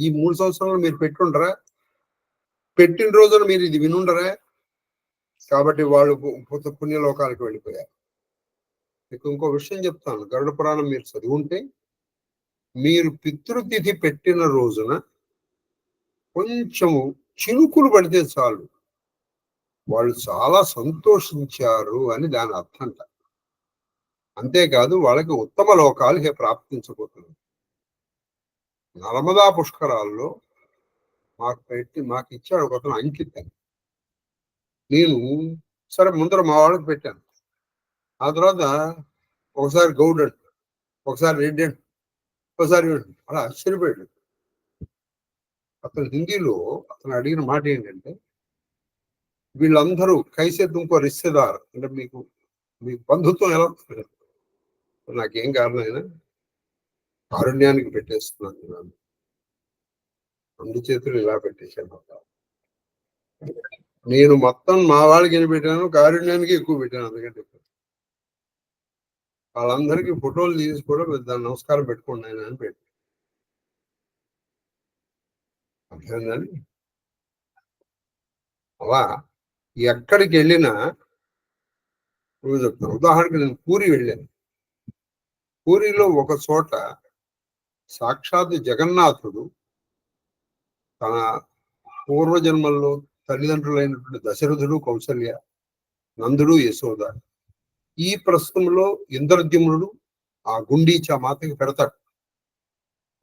ఈ 3 సంవత్సరాలు మీరు పెట్టుండరా? పెట్టిన రోజున మీరు ఇది వినుండరా? కాబట్టి వాళ్ళు పుణ్యలోకాలకు వెళ్ళిపోయారు. మీకు ఇంకో విషయం చెప్తాను. గరుడ పురాణం మీరు చదువుంటే, మీరు పితృతిథి పెట్టిన రోజున కొంచెము చినుకులు పడితే చాలు, వాళ్ళు చాలా సంతోషించారు అని దాని అర్థంట. అంతేకాదు, వాళ్ళకి ఉత్తమ లోకాలు ప్రాప్తించబోతున్నారు. నర్మదా పుష్కరాల్లో మాకు ఇచ్చాడు ఒక అతను అంకిత్. నేను సరే ముందర మా వాళ్ళకి పెట్టాను. ఆ తర్వాత ఒకసారి గౌడ్ అంట, ఒకసారి రెడ్డి అంట, ఒకసారి అలా ఆశ్చర్యపోయాడు. అతను హిందీలో అతను అడిగిన మాట ఏంటంటే, వీళ్ళందరూ కైసే తుమ్కో రిశ్తేదార్ అంటే మీకు బంధుత్వం ఎలా? నాకేం కారణమైనా కారుణ్యానికి పెట్టేస్తున్నాను. రెండు చేతులు ఇలా పెట్టేశాను. నేను మొత్తం మా వాళ్ళకి ఎన్ని పెట్టాను, కారుణ్యానికి ఎక్కువ పెట్టాను. అందుకంటే వాళ్ళందరికీ ఫోటోలు తీసి కూడా దాన్ని నమస్కారం పెట్టుకోండి ఆయన అని పెట్టాను. అర్థమైందని అలా ఎక్కడికి వెళ్ళినా చెప్తాను. ఉదాహరణకి నేను పూరి వెళ్ళాను. పూరిలో ఒక చోట సాక్షాత్ జగన్నాథుడు తన పూర్వజన్మల్లో తల్లిదండ్రులైనటువంటి దశరథుడు, కౌసల్య, నందుడు, యశోద, ఈ ప్రస్తుతంలో ఇంద్రద్యుమ్నుడు ఆ గుండీచా మాతకి పెడతాడు.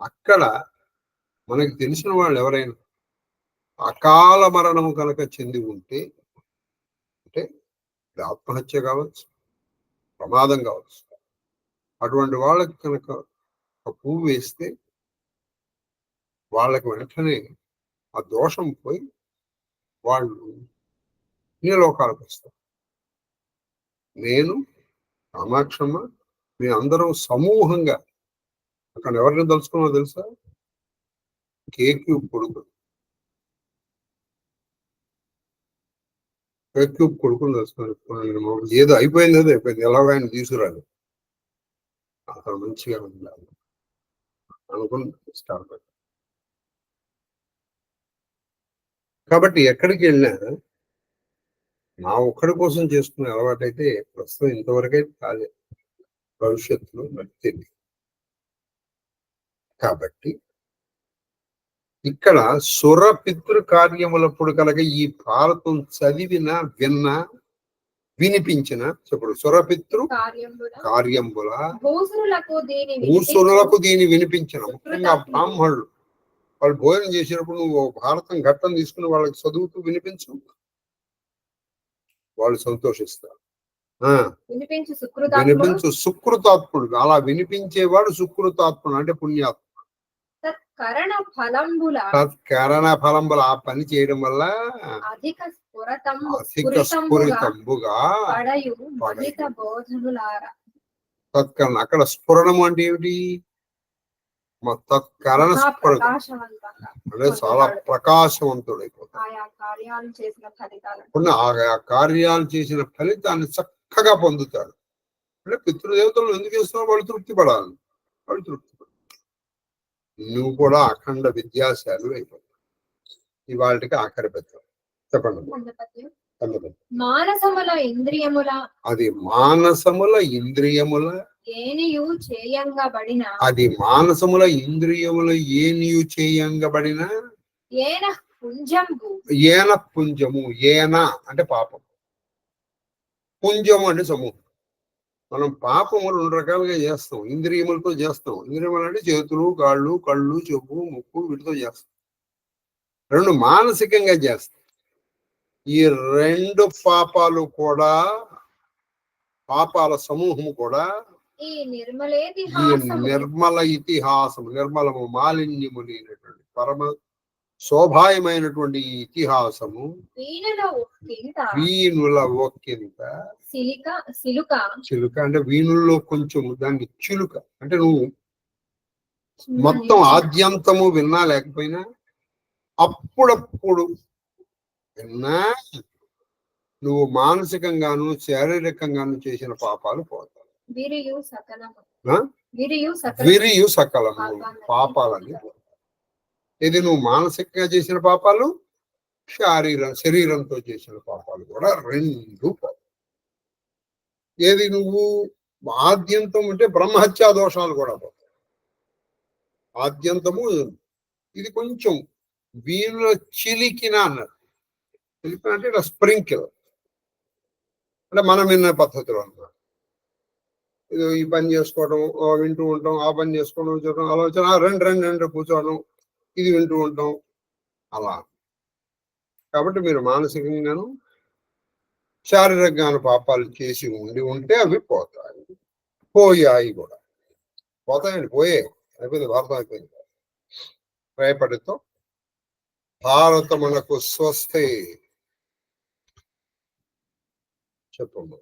అక్కడ మనకి తెలిసిన వాళ్ళు ఎవరైనా అకాల మరణము కనుక చెంది ఉంటే, అంటే ఆత్మహత్య కావచ్చు, ప్రమాదం కావచ్చు, అటువంటి వాళ్ళకి కనుక ఒక పువ్వు వేస్తే వాళ్ళకి వెంటనే ఆ దోషం పోయి వాళ్ళు పుణ్యలోకాలకు వస్తారు. నేను, కామాక్షమ్మ, మీ అందరం సమూహంగా అక్కడ ఎవరిని తలుచుకున్నామో తెలుసా? కేక్యూ కొడుకుని తెలుసుకున్నాను. ఏదో అయిపోయింది, ఎలాగో ఆయన తీసుకురాలి, అక్కడ మంచిగా ఉండాలి అనుకుని స్టార్ట్ అయ్యి. కాబట్టి ఎక్కడికి వెళ్ళినా నా ఒక్కడి కోసం చేసుకునే అలవాటు అయితే ప్రస్తుతం ఇంతవరకే కాలే, భవిష్యత్తులో తెలియదు. కాబట్టి ఇక్కడ సురపితృ కార్యములప్పుడు కనుక ఈ భారతం చదివిన, విన్న, వినిపించిన చెప్పుడు సురపితృ కార్యంబుల భూసురులకు దీని వినిపించిన, ముఖ్యంగా బ్రాహ్మణులు వాళ్ళు భోజనం చేసినప్పుడు నువ్వు భారతం ఘట్టం తీసుకుని వాళ్ళకి చదువుతూ వినిపించు, వాళ్ళు సంతోషిస్తారు. వినిపించు సుకృతాత్ముడు. అలా వినిపించేవాడు సుకృతాత్ముడు అంటే పుణ్యాత్ముడు. తత్కరణ ఫలంబుల ఆ పని చేయడం వల్ల అధిక స్ఫురితంబుగా తత్కరణ. అక్కడ స్ఫురణము అంటే ఏమిటి? తత్కరణ స్ఫురితం అంటే చాలా ప్రకాశవంతుడైపోతాడు. ఆ కార్యాలు చేసిన ఫలితాన్ని చక్కగా పొందుతాడు. అంటే పితృదేవతలు ఎందుకు చేస్తున్నారు? వాళ్ళు తృప్తి పడాలి, వాళ్ళు తృప్తి పడాలి. నువ్వు కూడా అఖండ విద్యాశాలు అయిపోతావు. ఇవాళకి ఆఖరి పద్యం చెప్పండి. మానసముల ఇంద్రియముల అది మానసముల ఇంద్రియముల ఏనియు చేయంగబడిన అది మానసముల ఇంద్రియముల ఏనియు చేయంగబడిన ఏన పుంజంబు ఏన పుంజము. ఏన అంటే పాపం, పుంజము అంటే సమూహం. మనం పాపము రెండు రకాలుగా చేస్తాం. ఇంద్రియములతో చేస్తాం. ఇంద్రియములు అంటే చేతులు, కాళ్ళు, కళ్ళు, చెవు, ముక్కు వీటితో చేస్తాం. రెండు మానసికంగా చేస్తాం. ఈ రెండు పాపాలు కూడా, పాపాల సమూహము కూడా ఈ నిర్మల ఇతిహాసము, నిర్మలము మాలిన్యము లేనటువంటి పరమ శోభాయమైనటువంటి ఇతిహాసము వీణుల ఒక్కింత చిలుక అంటే వీణుల్లో కొంచెం దాన్ని చిలుక అంటే నువ్వు మొత్తం ఆద్యంతము విన్నా లేకపోయినా అప్పుడప్పుడు విన్నా నువ్వు మానసికంగాను శారీరకంగాను చేసిన పాపాలు పోతాయి. విరియు సకలము పాపాలని. ఇది నువ్వు మానసికంగా చేసిన పాపాలు, శరీరంతో చేసిన పాపాలు కూడా రెండు పోతాయి. ఏది నువ్వు ఆద్యంతం అంటే బ్రహ్మహత్యా దోషాలు కూడా పోతాయి. ఆద్యంతము ఇది కొంచెం వీణుల చిలికిన అన్నారు. చిలికిన అంటే ఇలా స్ప్రింకిల్ అంటే మనం విన్న పద్ధతిలో అన్నమాట. ఇది ఈ పని చేసుకోవడం, వింటూ ఉంటాం, ఆ పని చేసుకోవడం, చూడడం, ఆలోచన రెండు కూర్చోవడం, ఇది వింటూ ఉంటాం అలా. కాబట్టి మీరు మానసికంగాను శారీరకంగాను పాపాలు చేసి ఉంటే అవి పోతాయి. పోయాయి కూడా పోతాయండి. అయిపోయింది. భారతం అయిపోయింది. రేపటితో భారతమునకు స్వస్తి. చెప్పండి.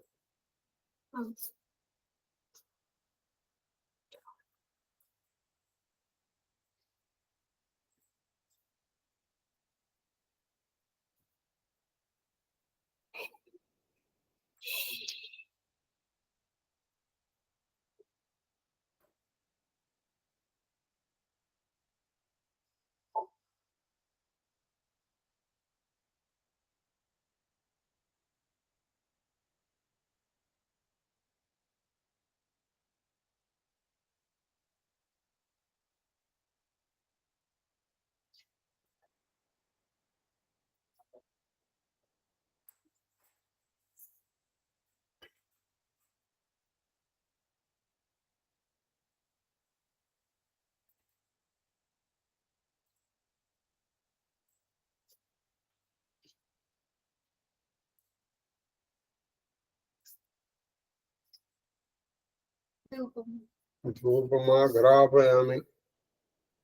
ధూపమాగ్రాపయామి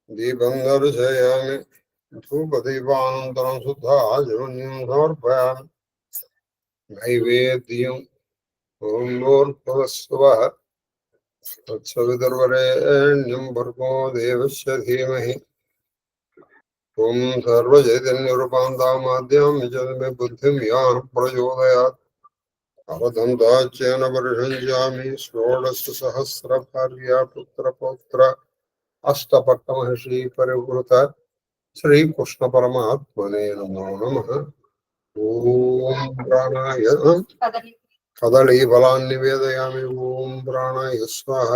దీపం దర్శయామి ధూపదీపానంతరం శుద్ధాచమన్యం సమర్పయామి. నైవేద్యం ఓం భూర్భువస్సువః తత్సవితుర్వరేణ్యం భర్గో దేవస్య ధీమహి ఓం సర్వచైతన్యరూపాంతమాద్యం మే బుద్ధిం యాః ప్రచోదయాత్. అవధంతాచ్యేన పరిషంచామి షోడశ సహస్ర భార్య పుత్ర పౌత్ర అష్టపట్టమహర్షి పరివృత శ్రీకృష్ణ పరమాత్మనే నమో నమః. ఓం ప్రాణాయ కదళీ ఫలాన్ని నివేదయామి. ఓం ప్రాణాయ స్వాహ,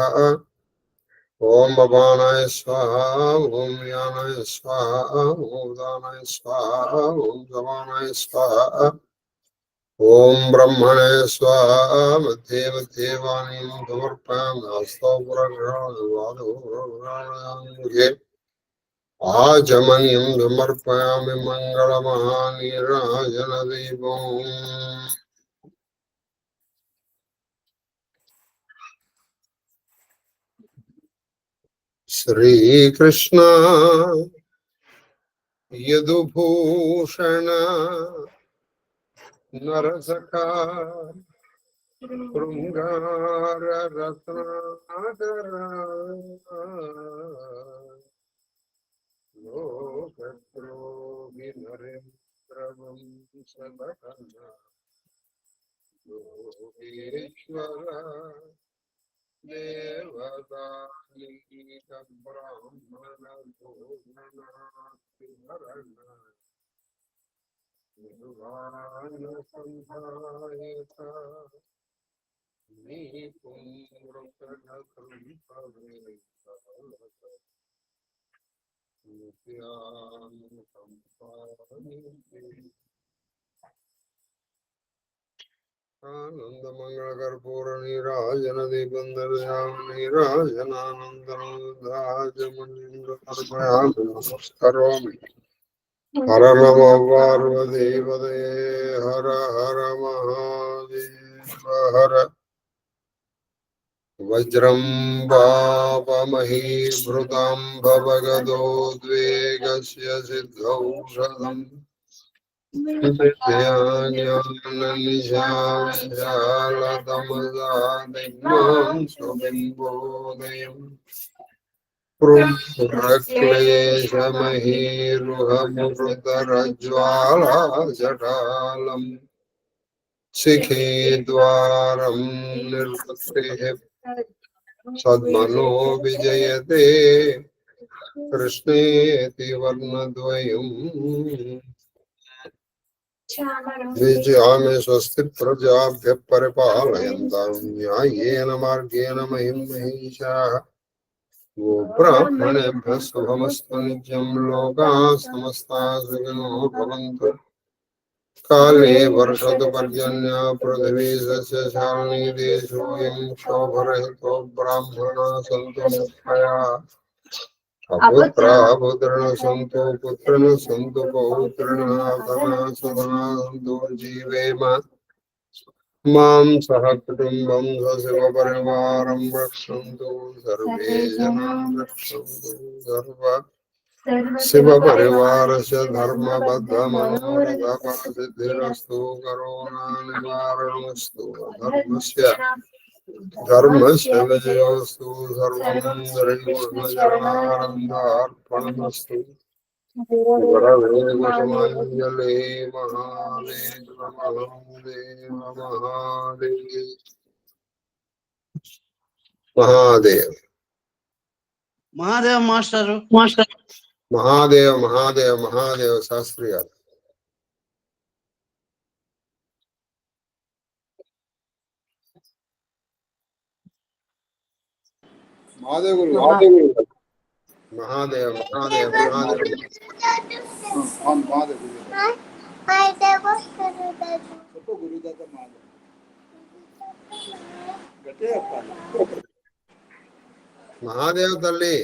ఓం అపానాయ స్వాహ, ఓం యానాయ స్వాహ, ఓం దానాయ స్వాహ, ఓం సమానాయ స్వాహ, ఓం బ్రహ్మణే స్వాహ. మధ్యే మధ్యే వాణీం సమర్పయామి. ఆస్తోపురే ఆచమనీయం సమర్పయామి. మంగళమహానీరాజన దీపం. శ్రీకృష్ణ యదుభూషణ నరసఖా శృంగార రత్నాకర లోకద్రోహి నరేంద్ర వంశవదన. యోగేశ్వర ఆనంద మంగళ కర్పూర నీరాజన దీపందర్యామి హర నమ పార్వదేవదే హర హర మహాదేవ హర వజ్రం వాపమహీభృతాం భవగదోద్వేగస్య సిద్ధౌషధం విశాలతమదాదిగ్నాం సుబింబోదయం పురక్లేశమహీరుహమృతరజ్వాలాజటాలం శిఖే ద్వారం నిర్వృతిః సద్మనో విజయతే కృష్ణేతి వర్ణద్వయం విజయామి స్వస్తి ప్రజాభ్యః పరిపాలయంతాం న్యాయేన మార్గేణ మహిం మహిషాః గోబ్రాహ్మణేభ్యः శుభమస్తు నిత్యం లోకాः సమస్తాः సుఖినో భవంతు కాలే వర్షతు పర్జన్య పృథివీ సస్యశాలినీ దేశోऽयं క్షోభరహితో బ్రాహ్మణాः సంతు నిర్భయాः అపుత్రాः పుత్రిణः సంతు పుత్రిణः సంతు పౌత్రిణः సదాः సంతు జీవేమ మాం సహ కుటుంబం సశివ పరివారం రక్షन्तు సర్వే జనాः రక్షन्तు సర్వ శివ పరివారస్య ధర్మబద్ధమనోరథఫలసిద్ధిరస్తు కరోనా నివారణమస్తు ధర్మస్య విజయోస్తు సర్వం శ్రీకృష్ణచరణానందార్పణమస్తు గురవే కుసుమాంజలి మహాదేవ మహాదేవ మహాదేవ మహాదేవ్ మహాదేవ్ మాస్టర్ మహాదేవ్ మహాదేవ్ మహాదేవ్ శాస్త్రి గారు మహాదేవ్ మహాదేవ్ మహాదేవ్ మహాదేవ్ మహాదేవ్ తల్లి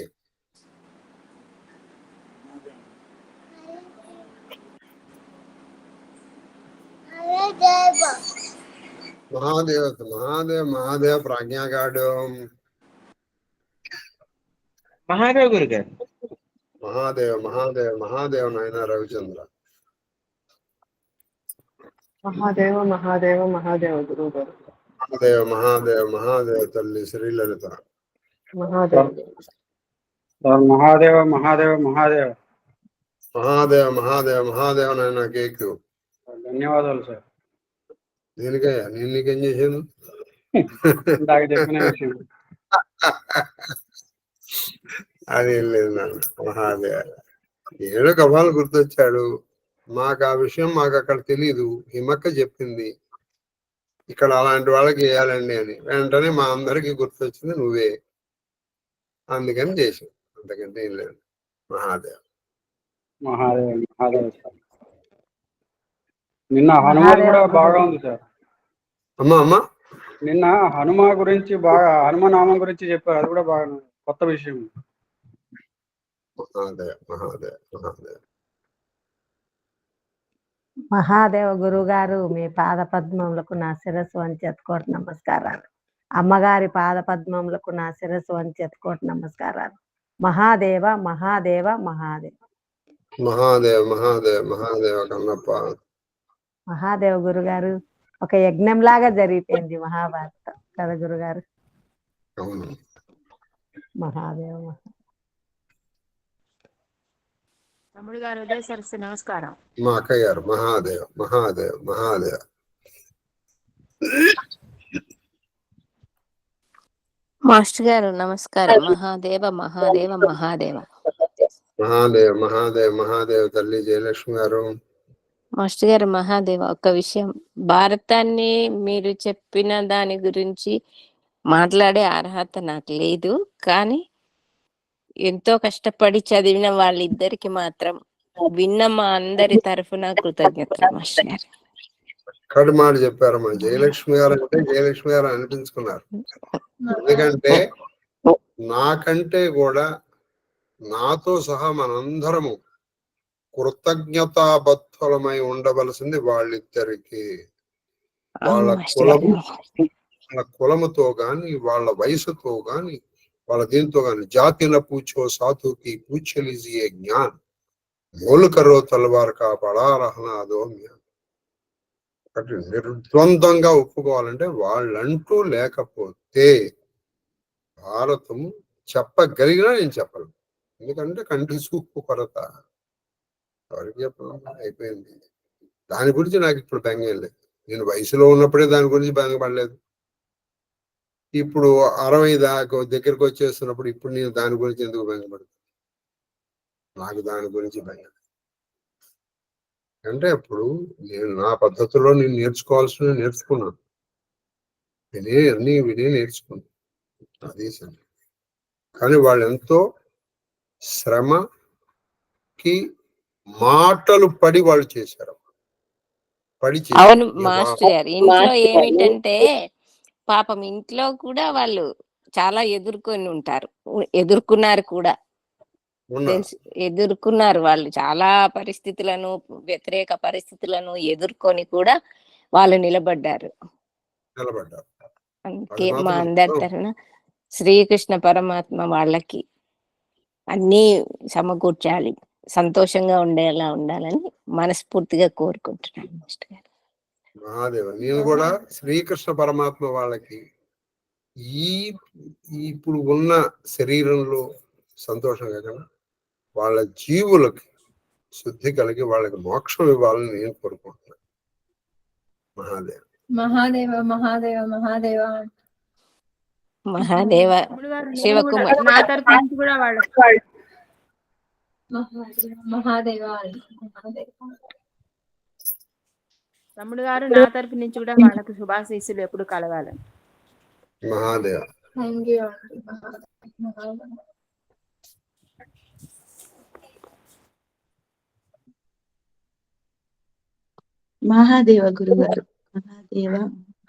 మహాదేవ్ మహాదేవ్ మహాదేవ్ ప్రాజ్ఞాగాడు మహాదేవ్ గురు గారు మహాదేవ్ మహాదేవ్ మహాదేవ్ నాయన రవిచంద్ర మహాదేవ మహాదేవ మహాదేవ గురువు గారు మహాదేవ్ మహాదేవ్ మహాదేవ్ తల్లి శ్రీలలిత మహాదేవ మహాదేవ మహాదేవ మహాదేవ మహాదేవ్ మహాదేవ్ మహాదేవ్ నాయన కేకు ధన్యవాదాలు సార్. దీనికయ్యా నేను నీకేం చేశాను ఇందాక చెప్పిన విషయం అది ఏం లేదు నాన్న మహాదేవ్ ఏడో కపాలు గుర్తొచ్చాడు మాకు ఆ విషయం మాకు అక్కడ తెలీదు హిమక్క చెప్పింది ఇక్కడ అలాంటి వాళ్ళకి వేయాలండి అని వెంటనే మా అందరికి గుర్తొచ్చింది నువ్వే అందుకని చేసావు అంతకంటే ఏం లేదు మహాదేవ్ మహాదేవ్ మహాదేవ్ సార్. నిన్న హనుమాన్ కూడా బాగా ఉంది సార్. అమ్మా అమ్మా నిన్న హనుమ గురించి బాగా హనుమనామం గురించి చెప్పారు, అది కూడా బాగా కొత్త విషయం. మహాదేవ్ మహాదేవ్ మహాదేవ్ మహాదేవ గురుగారు మీ పాద పద్మములకు నా శిరస్సు వంచి ఎత్తుకోటి నమస్కారాలు. అమ్మగారి పాద పద్మములకు నా శిరస్సు వంచి ఎత్తుకోటి నమస్కారాలు. మహాదేవ మహాదేవ మహాదేవ మహాదేవ్ మహాదేవ్ మహాదేవ కన్నప్ప మహాదేవ గురుగారు ఒక యజ్ఞం లాగా జరిగిపోయింది మహాభారతం కదా గురుగారు. అవును మహాదేవ తమ్ముడు గారు ఉదయ సరస్సు నమస్కారం. మా అక్కయ్య గారు మహాదేవ్ మహాదేవ్ మహాదేవ్ మాస్టర్ గారు నమస్కారం. మహాదేవ మహాదేవ మహాదేవ. మహాదేవ్ మహాదేవ్ మహాదేవ్ తల్లి జయలక్ష్మి గారు. మాస్టర్ గారు మహాదేవ, ఒక్క విషయం, భారతాన్ని మీరు చెప్పిన దాని గురించి మాట్లాడే అర్హత నాకు లేదు, కానీ ఎంతో కష్టపడి చదివిన వాళ్ళిద్దరికి మాత్రం విన్న మా అందరి తరఫున కృతజ్ఞతలు మాస్టర్ గారు. కడు మాట చెప్పారమ్మా. జయలక్ష్మి గారు అంటే జయలక్ష్మి గారు అనిపించుకున్నారు. ఎందుకంటే నాకంటే కూడా నాతో సహా మనందరము కృతజ్ఞతాబద్ధులమై ఉండవలసింది వాళ్ళిద్దరికి. వాళ్ళ కులముతో గాని, వాళ్ళ వయసుతో గాని, వాళ్ళ దీంతో గాని. జాతిన పూచో సాధుకి పూచలిజియే జ్ఞాన్ మూలు కరో తలవారు కా పడా రహనా అదోమ్య. నిర్ద్వంద్వంగా ఒప్పుకోవాలంటే వాళ్ళంటూ లేకపోతే భారతం చెప్పగలిగినా నేను చెప్పను. ఎందుకంటే కంటి చూపు కొరత. ఎవరికి చెప్పడం అయిపోయింది. దాని గురించి నాకు ఇప్పుడు బెంగేం లేదు. నేను వయసులో ఉన్నప్పుడే దాని గురించి బెంగపడలేదు. ఇప్పుడు 60 దాకా దగ్గరకు వచ్చేస్తున్నప్పుడు ఇప్పుడు నేను దాని గురించి ఎందుకు బెంగపడతాను? నాకు దాని గురించి బెంగ అంటే ఇప్పుడు నేను నా పద్ధతిలో నేను నేర్చుకోవాల్సిన నేర్చుకున్నాను. వినే నేర్చుకున్నాను. అది సరే. కానీ వాళ్ళు ఎంతో శ్రమకి మాటలు పడి వాళ్ళు చేశారు. అవును మాస్టర్ గారు, ఇంట్లో ఏమిటంటే పాపం ఇంట్లో కూడా వాళ్ళు చాలా ఎదుర్కొన్నారు కూడా. ఎదుర్కొన్నారు వాళ్ళు చాలా పరిస్థితులను, వ్యతిరేక పరిస్థితులను ఎదుర్కొని కూడా వాళ్ళు నిలబడ్డారు. అందుకే మా అందరి తరఫున శ్రీకృష్ణ పరమాత్మ వాళ్ళకి అన్నీ సమకూర్చాలి, సంతోషంగా ఉండేలా ఉండాలని మనస్ఫూర్తిగా కోరుకుంటున్నాను మాస్టర్ గారు. మహాదేవ, నేను కూడా శ్రీకృష్ణ పరమాత్మ వాళ్ళకి ఇప్పుడు ఉన్న శరీరంలో సంతోషంగా కదా వాళ్ళ జీవులకి శుద్ధి కలిగి వాళ్ళకి మోక్షం ఇవ్వాలని నేను కోరుకుంటున్నాను. మహాదేవ మహాదేవ మహాదేవ మహాదేవ మహాదేవ శివకుమార్ నా తరపు నుంచి కూడా వాళ్ళకి మహాదేవ తమ్ముడు గారు నా తరపు నుంచి కూడా వాళ్ళకి శుభాశీస్సులు ఎప్పుడు కలగాలని. Mahadeva thank you. మహాదేవ గురుగారు. మహాదేవ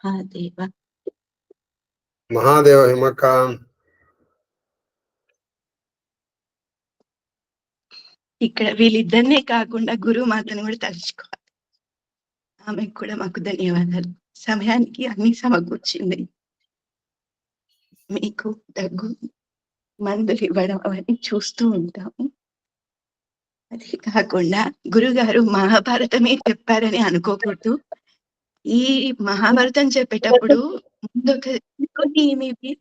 మహాదేవ మహాదేవ హిమక్క. ఇక్కడ వీళ్ళిద్దరినే కాకుండా గురుమాతను కూడా తలుచుకోవాలి. ఆమెకు కూడా మాకు ధన్యవాదాలు. సమయానికి అన్ని సమకూర్చింది. మీకు దగ్గు మందులు ఇవ్వడం అవన్నీ చూస్తూ ఉంటాము. అది కాకుండా గురుగారు మహాభారతమే చెప్పారని అనుకోకూడదు. ఈ మహాభారతం చెప్పేటప్పుడు ముందు కొన్ని మీవి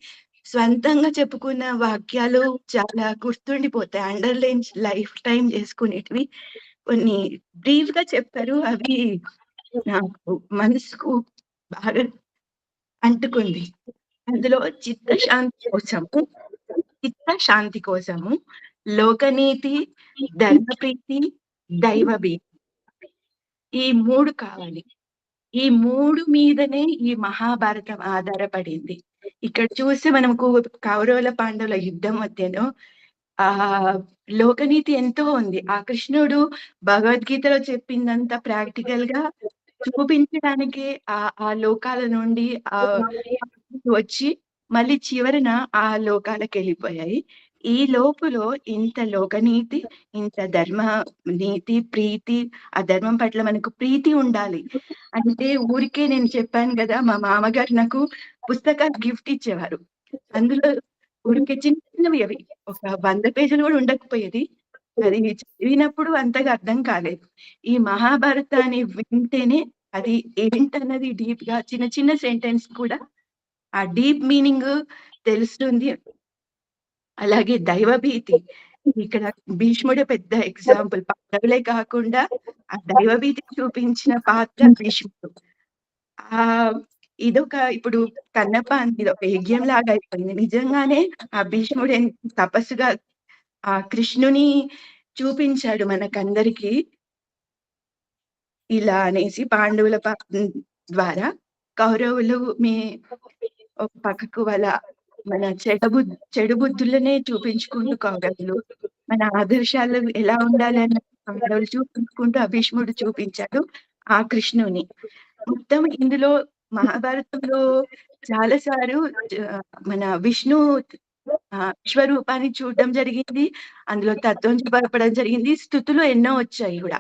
స్వంతంగా చెప్పుకున్న వాక్యాలు చాలా గుర్తుండిపోతాయి. అండర్లైన్ లైఫ్ టైం చేసుకునేటివి కొన్ని బ్రీఫ్ గా చెప్పారు. అవి నాకు మనసుకు బాగా అంటుకుంది. అందులో చిత్తశాంతి కోసము లోకనీతి, ధర్మప్రీతి, దైవభీతి, ఈ 3 కావాలి. ఈ 3 మీదనే ఈ మహాభారతం ఆధారపడింది. ఇక్కడ చూస్తే మనకు కౌరవుల పాండవుల యుద్ధం మధ్యలో లోకనీతి ఎంతో ఉంది. ఆ కృష్ణుడు భగవద్గీతలో చెప్పిందంతా ప్రాక్టికల్ గా చూపించడానికి ఆ లోకాల నుండి వచ్చి మళ్ళీ చివరన ఆ లోకాలకు వెళ్ళిపోయాయి. ఈ లోపులో ఇంత లోకనీతి, ఇంత ధర్మ నీతి, ప్రీతి, ఆ ధర్మం పట్ల మనకు ప్రీతి ఉండాలి. అంటే ఊరికే నేను చెప్పాను కదా, మా మామగారు నాకు పుస్తకాలు గిఫ్ట్ ఇచ్చేవారు. అందులో ఊరికే చిన్నవి, అవి ఒక 100 పేజీలు కూడా ఉండకపోయేది. అది చదివినప్పుడు అంతగా అర్థం కాలేదు. ఈ మహాభారతాన్ని వింటేనే అది ఏంటన్నది డీప్ గా చిన్న చిన్న సెంటెన్స్ కూడా ఆ డీప్ మీనింగ్ తెలుస్తుంది. అలాగే దైవభీతి, ఇక్కడ భీష్ముడే పెద్ద ఎగ్జాంపుల్. పాండవులే కాకుండా ఆ దైవభీతి చూపించిన పాత్ర భీష్ముడు. ఇదొక ఇప్పుడు కన్నప్ప ఇదొక యజ్ఞం లాగా అయిపోయింది. నిజంగానే ఆ భీష్ముడు ఎంత తపస్సుగా ఆ కృష్ణుని చూపించాడు మనకందరికి. ఇలా అనేసి పాండవుల ద్వారా కౌరవులు ఒక పక్కకు మన చెడు బుద్ధులనే చూపించుకుంటూ కౌరవులు, మన ఆదర్శాలు ఎలా ఉండాలి అని కౌరవులు చూపించుకుంటూ భీష్ముడు చూపించాడు ఆ కృష్ణుని. మొత్తం ఇందులో మహాభారతంలో చాలా సార్లు మన విష్ణు విశ్వరూపాన్ని చూడడం జరిగింది. అందులో తత్వం చెప్పడం జరిగింది. స్తుతులు ఎన్నో వచ్చాయి కూడా.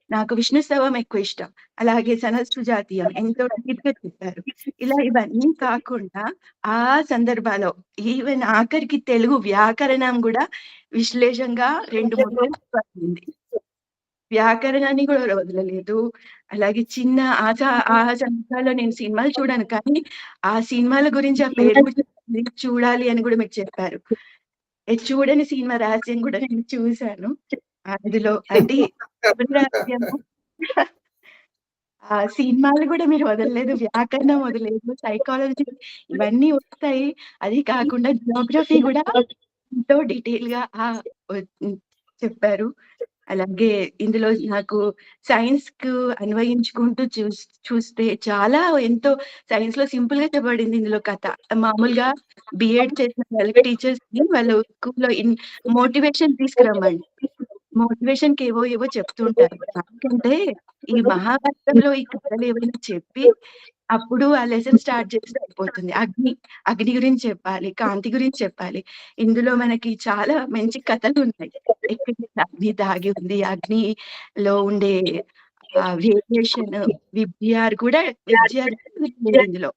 నాకు విష్ణు స్తవం ఎక్కువ ఇష్టం. అలాగే సనత్సుజాతీయం ఎంతో డీప్‌గా చెప్పారు. ఇలా ఇవన్నీ కాకుండా ఆ సందర్భాల్లో ఈవెన్ ఆఖరికి తెలుగు వ్యాకరణం కూడా విశ్లేషంగా 2, 3 పడింది. వ్యాకరణాన్ని కూడా వదలలేదు. అలాగే చిన్న ఆ సందర్భాల్లో నేను సినిమాలు చూడను, కానీ ఆ సినిమాల గురించి ఆ పేరు చూడాలి అని కూడా మీకు చెప్పారు. చూడని సినిమా రహస్యం కూడా నేను చూశాను. అందులో అంటే రహస్యము ఆ సినిమాలు కూడా మీరు వదలలేదు, వ్యాకరణం వదలలేదు, సైకాలజీ ఇవన్నీ వస్తాయి. అది కాకుండా జియోగ్రఫీ కూడా ఎంతో డీటెయిల్‌గా చెప్పారు. అలాగే ఇందులో నాకు సైన్స్‌కు అన్వయించుకుంటూ చూస్తే చాలా ఎంతో సైన్స్‌లో సింపుల్‌గా చెప్పబడింది ఇందులో కథ. మామూలుగా బీఎడ్ చేసిన వాళ్ళకి టీచర్స్‌ని వాళ్ళు స్కూల్‌లో మోటివేషన్ తీసుకురమ్మండి. మోటివేషన్‌కి ఏవో చెప్తుంటారు. ఎందుకంటే ఈ మహాభారతంలో ఈ కథలు ఏవైనా చెప్పి అప్పుడు ఆ లెసన్ స్టార్ట్ చేస్తే అయిపోతుంది. అగ్ని గురించి చెప్పాలి, కాంతి గురించి చెప్పాలి. ఇందులో మనకి చాలా మంచి కథలున్నాయి. ఎక్కడ అగ్ని దాగి ఉంది, అగ్నిలో ఉండే రేడియేషన్, విబ్జిఆర్ కూడా ఇందులో.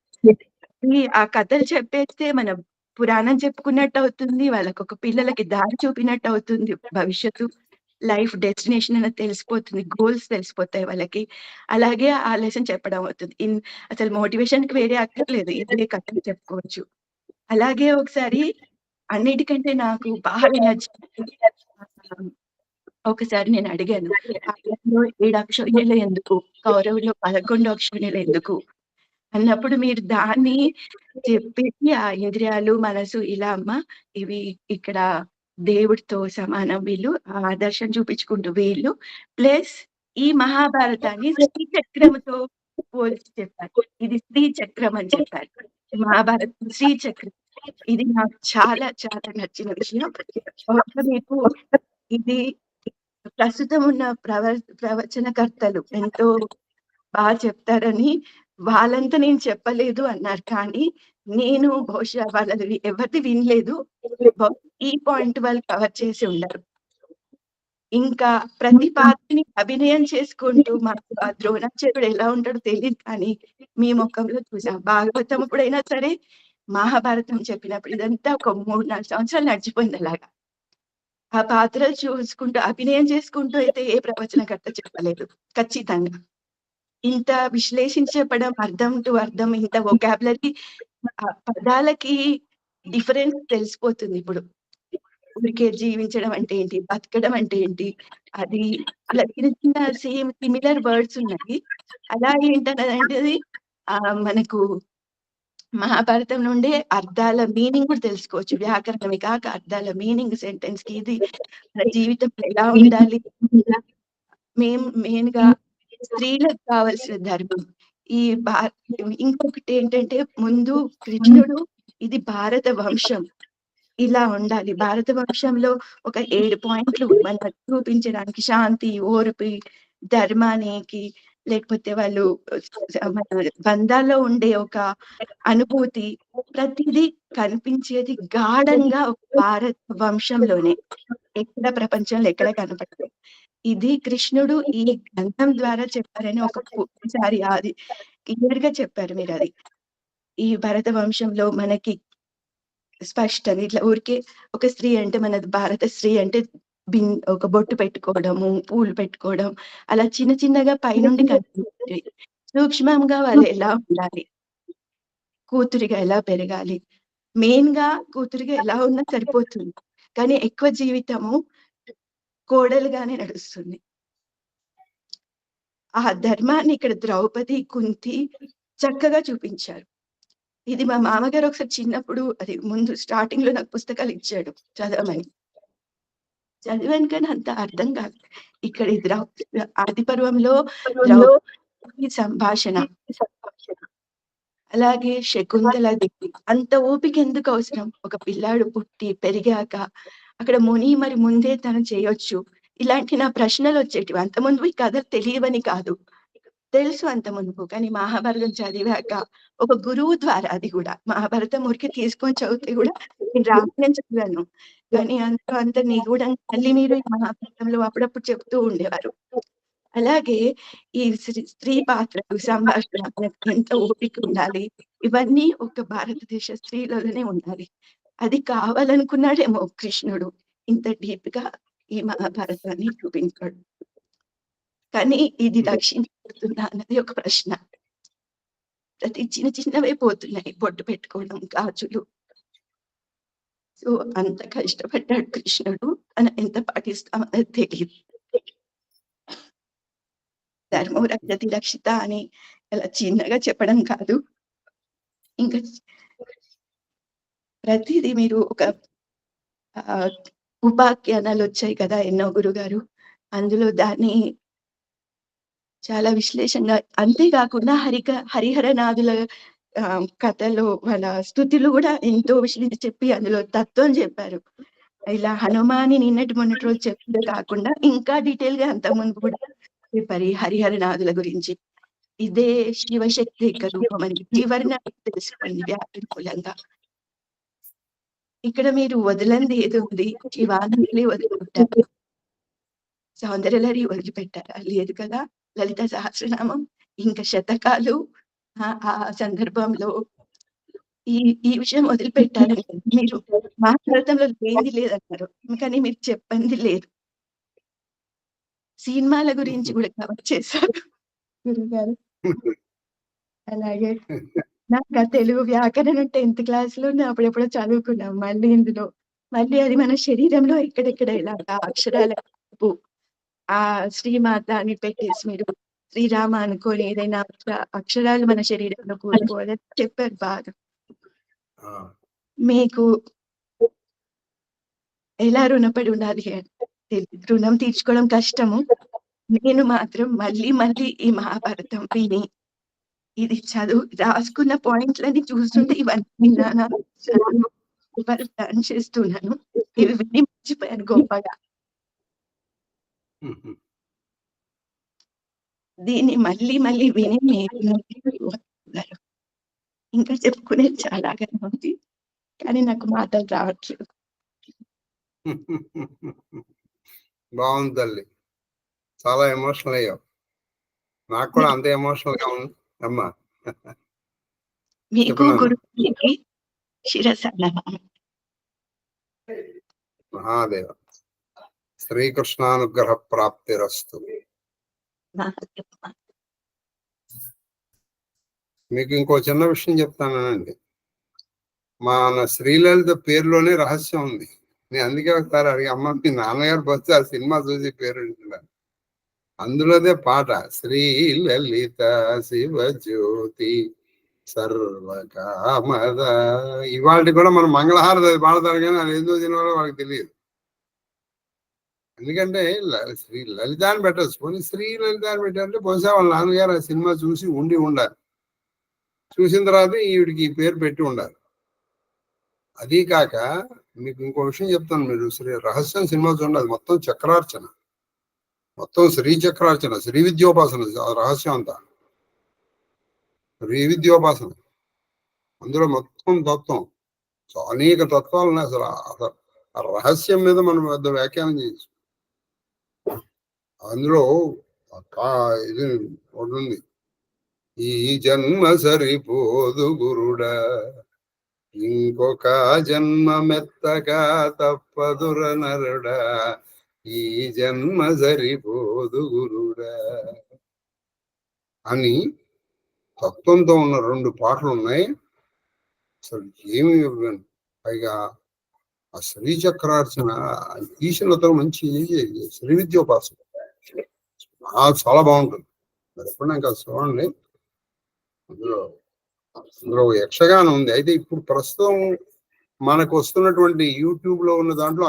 ఆ కథలు చెప్పేస్తే మన పురాణం చెప్పుకున్నట్టు అవుతుంది. వాళ్ళకొక పిల్లలకి దారి చూపినట్టు అవుతుంది. భవిష్యత్తు లైఫ్ డెస్టినేషన్ అనేది తెలిసిపోతుంది. గోల్స్ తెలిసిపోతాయి వాళ్ళకి. అలాగే ఆ లెసన్ చెప్పడం అవుతుంది. అసలు మోటివేషన్‌కి వేరే అక్కర్లేదు. ఇదే కథలు చెప్పుకోవచ్చు. అలాగే ఒకసారి అన్నిటికంటే నాకు బాగా నచ్చింది, ఒకసారి నేను అడిగాను, పాండవుల్లో 7 అక్షౌహిణులు ఎందుకు? కౌరవుల్లో 11 అక్షౌహిణులు ఎందుకు? అన్నప్పుడు మీరు దాన్ని చెప్పేసి ఆ ఇంద్రియాలు, మనసు ఇలా అమ్మ ఇవి ఇక్కడ దేవుడితో సమానం వీళ్ళు, ఆ ఆదర్శం చూపించుకుంటూ వీళ్ళు, ప్లస్ ఈ మహాభారతాన్ని శ్రీచక్రముతో పోల్చి చెప్పారు. ఇది శ్రీచక్రం అని చెప్పారు. మహాభారతం శ్రీచక్రం. ఇది నాకు చాలా చాలా నచ్చిన విషయం. మీకు ఇది ప్రస్తుతం ఉన్న ప్రవచనకర్తలు ఎంతో బాగా చెప్తారని వాళ్ళంతా నేను చెప్పలేదు అన్నారు. కానీ నేను బహుశా వాళ్ళది ఎవరిది వినలేదు. ఈ పాయింట్ వాళ్ళు కవర్ చేసి ఉండరు. ఇంకా ప్రతి పాత్రని అభినయం చేసుకుంటూ మాకు ఆ ద్రోణాచార్యుడు ఎలా ఉంటాడో తెలియదు, కానీ మీ ముఖంలో చూసాం. భాగవతం అప్పుడైనా సరే, మహాభారతం చెప్పినప్పుడు ఇదంతా ఒక 3-4 సంవత్సరాలు నడిచిపోయింది అలాగా. ఆ పాత్రలు చూసుకుంటూ అభినయం చేసుకుంటూ అయితే ఏ ప్రవచనకర్త చెప్పలేదు ఖచ్చితంగా. ఇంత విశ్లేషించి చెప్పడం, అర్థం టు అర్థం, ఇంత వొకాబులరీ, పదాలకి డిఫరెన్స్ తెలిసిపోతుంది ఇప్పుడు. ఊరికే జీవించడం అంటే ఏంటి, బతకడం అంటే ఏంటి, అది అలా చిన్న చిన్న సిమిలర్ వర్డ్స్ ఉన్నాయి. అలా ఏంటన్నది మనకు మహాభారతం నుండే అర్థాల మీనింగ్ కూడా తెలుసుకోవచ్చు. వ్యాకరణమే కాక అర్థాల మీనింగ్, సెంటెన్స్ కి ఇది మన జీవితంలో ఎలా ఉండాలి. మెయిన్ గా స్త్రీలకు కావాల్సిన ధర్మం. ఇంకొకటి ఏంటంటే, ముందు కృష్ణుడు ఇది భారత వంశం ఇలా ఉండాలి. భారత వంశంలో ఒక 7 పాయింట్లు మనం చూపించడానికి, శాంతి, ఓర్పు, ధర్మానికి, లేకపోతే వాళ్ళు బంధాల్లో ఉండే ఒక అనుభూతి, ప్రతిదీ కనిపించేది గాఢంగా ఒక భారత వంశంలోనే. ఎక్కడ ప్రపంచంలో ఎక్కడ కనపడదు. ఇది కృష్ణుడు ఈ గ్రంథం ద్వారా చెప్పారని ఒకసారి అది క్లియర్ గా చెప్పారు మీరు. అది ఈ భరత వంశంలో మనకి స్పష్టంగా ఇట్లా ఊరికే ఒక స్త్రీ అంటే, మన భారత స్త్రీ అంటే ఒక బొట్టు పెట్టుకోవడము, పూలు పెట్టుకోవడం, అలా చిన్న చిన్నగా పైనుండి కనిపిస్తుంది. సూక్ష్మంగా వాళ్ళు ఎలా ఉండాలి, కూతురిగా ఎలా పెరగాలి, మెయిన్ గా కూతురిగా ఎలా ఉన్నా సరిపోతుంది, కానీ ఎక్కువ జీవితము కోడలుగానే నడుస్తుంది. ఆ ధర్మాన్ని ఇక్కడ ద్రౌపది, కుంతి చక్కగా చూపించారు. ఇది మా మామగారు ఒకసారి చిన్నప్పుడు అది ముందు స్టార్టింగ్ లో నాకు పుస్తకాలు ఇచ్చాడు చదవమని. చదివాను కానీ అంత అర్థం కాదు. ఇక్కడ ఇది ఆది పర్వంలో ద్రౌపది సంభాషణ, అలాగే శకుంతల దేవి. అంత ఓపిక ఎందుకు అవసరం? ఒక పిల్లాడు పుట్టి పెరిగాక అక్కడ ముని మరి ముందే తను చేయొచ్చు. ఇలాంటి నా ప్రశ్నలు వచ్చేటివి. అంత ముందు ఈ కథలు తెలియవని కాదు, తెలుసు అంత మునుపు. కానీ మహాభారతం చదివాక ఒక గురువు ద్వారా, అది కూడా మహాభారతం ఊరికి తీసుకొని చదివితే కూడా నేను రామాయణం చదివాను, కానీ అంత నిగూఢంగా మళ్ళీ మీరు ఈ మహాభారతంలో అప్పుడప్పుడు చెప్తూ ఉండేవారు. అలాగే ఈ స్త్రీ పాత్రలు, సంభాషణ, మనకు ఎంత ఓపిక ఉండాలి, ఇవన్నీ ఒక భారతదేశ స్త్రీలలోనే ఉండాలి. అది కావాలనుకున్నాడేమో కృష్ణుడు ఇంత డీప్ గా ఈ మహాభారతాన్ని చూపించాడు. కానీ ఇది రక్షించబడుతుందా అన్నది ఒక ప్రశ్న. ప్రతి చిన్నవే పోతున్నాయి, బొట్టు పెట్టుకోవడం, గాజులు. సో అంత కష్టపడ్డాడు కృష్ణుడు, మనం ఎంత పాటిస్తామన్నది తెలియదు. ధర్మో రక్షతి రక్షిత అని అలా చిన్నగా చెప్పడం కాదు, ఇంకా ప్రతిదీ మీరు ఒక ఉపాఖ్యానాలు వచ్చాయి కదా ఎన్నో గురుగారు, అందులో దాన్ని చాలా విశ్లేషంగా, అంతేకాకుండా హరిహరనాథుల కథలో వాళ్ళ స్థుతులు కూడా ఎంతో విశ్లేషించి చెప్పి అందులో తత్వం చెప్పారు. ఇలా హనుమాని నిన్నటి మొన్నటి రోజు చెప్పే కాకుండా ఇంకా డీటెయిల్ గా అంతకుముందు కూడా చెప్పారు ఈ హరిహరనాథుల గురించి. ఇదే శివశక్తి రూపం అని చివరిన తెలుసుకోండి వ్యాప్తి మూలంగా. ఇక్కడ మీరు వదలంది ఏదో ఉంది, శివానందలే వదిలిపెట్టారు, సౌందర్యలహరి వదిలిపెట్టారా? లేదు కదా. లలిత సహస్రనామం ఇంకా శతకాలు ఆ సందర్భంలో ఈ విషయం వదిలిపెట్టారని మీరు మహాభారతంలో లేనిది లేదన్నారు, కానీ మీరు చెప్పింది లేదు. సినిమాల గురించి కూడా కవర్ చేశారు గురుగారు. అలాగే నాకు తెలుగు వ్యాకరణం 10th క్లాస్ లో అప్పుడెప్పుడో చదువుకున్నాం. మళ్ళీ ఇందులో మళ్ళీ అది మన శరీరంలో ఎక్కడెక్కడ ఇలాగా అక్షరాల ఆ శ్రీమాత అని పెట్టేసి మీరు శ్రీరామ అనుకోని ఏదైనా అక్షరాలు మన శరీరంలో కూలిపోవాలని చెప్పారు బాగా. మీకు ఎలా రుణపడి ఉండాలి అంటే రుణం తీర్చుకోవడం కష్టము. నేను మాత్రం మళ్ళీ ఈ మహాభారతం విని ఇది చదువు రాసుకున్న పాయింట్లని చూస్తుంటే ఇవన్నీ ప్లాన్ చేస్తున్నాను. ఇవి విని మర్చిపోయాను గొప్పగా. దీన్ని మళ్ళీ విని ఇంకా చెప్పుకునేది చాలాగా ఉంది, కానీ నాకు మాటలు రావట్లేదు. బాగుంది తల్లి, చాలా ఎమోషనల్ అయ్యావు. నాకు కూడా అంత ఎమోషనల్ గా ఉంది అమ్మా. మీకు గురువుకి శిరస నమః. మహాదేవ శ్రీకృష్ణానుగ్రహ ప్రాప్తిరస్తు. మీకు ఇంకో చిన్న విషయం చెప్తానండి. మన శ్రీలలిత పేరులోనే రహస్యం ఉంది. నేను అందుకే ఒకసారి అడిగి, అమ్మ మీ నాన్నగారు బస్సు ఆ సినిమా చూసి పేరు వింటున్నాను, అందులోదే పాట శ్రీలలిత శివజ్యోతి సర్వకామద. ఇవాళ కూడా మనం మంగళహారతి అది పాడతారు, కానీ అది ఎందుకు తినవాలో వాళ్ళకి తెలియదు. ఎందుకంటే శ్రీ లలిత అని పెట్టచ్చు, పోనీ శ్రీ లలిత అని పెట్టారంటే బహుశా వాళ్ళ నాన్నగారు ఆ సినిమా చూసి ఉండాలి. చూసిన తర్వాత ఈవిడికి ఈ పేరు పెట్టి ఉండాలి. అదీ కాక మీకు ఇంకో విషయం చెప్తాను. మీరు శ్రీ రహస్యం సినిమా చూడండి, అది మొత్తం చక్రార్చన, మొత్తం శ్రీ చక్రార్చన, శ్రీ విద్యోపాసన రహస్యం అంతా. శ్రీ విద్యోపాసన అందులో మొత్తం తత్వం, అనేక తత్వాలు ఉన్నాయి. అసలు ఆ రహస్యం మీద మనం పెద్ద వ్యాఖ్యానం చేయొచ్చు. అందులో ఇది ఉంటుంది, ఈ జన్మ సరిపోదు గురుడా, ఇంకొక జన్మ మెత్తగా తప్పదుర నరుడా, ఈ జన్మ సరిపోదు గురుడా అని తత్వంతో ఉన్న 2 పాటలు ఉన్నాయి. అసలు ఏమి పైగా ఆ శ్రీ చక్రార్చన ఈశ్వరులతో మంచి శ్రీ విద్యోపాసన చాలా బాగుంటుంది. మరి ఎప్పుడైనా ఇంకా చూడండి. అందులో యక్షగానం ఉంది. అయితే ఇప్పుడు ప్రస్తుతం మనకు వస్తున్నటువంటి యూట్యూబ్ లో ఉన్న దాంట్లో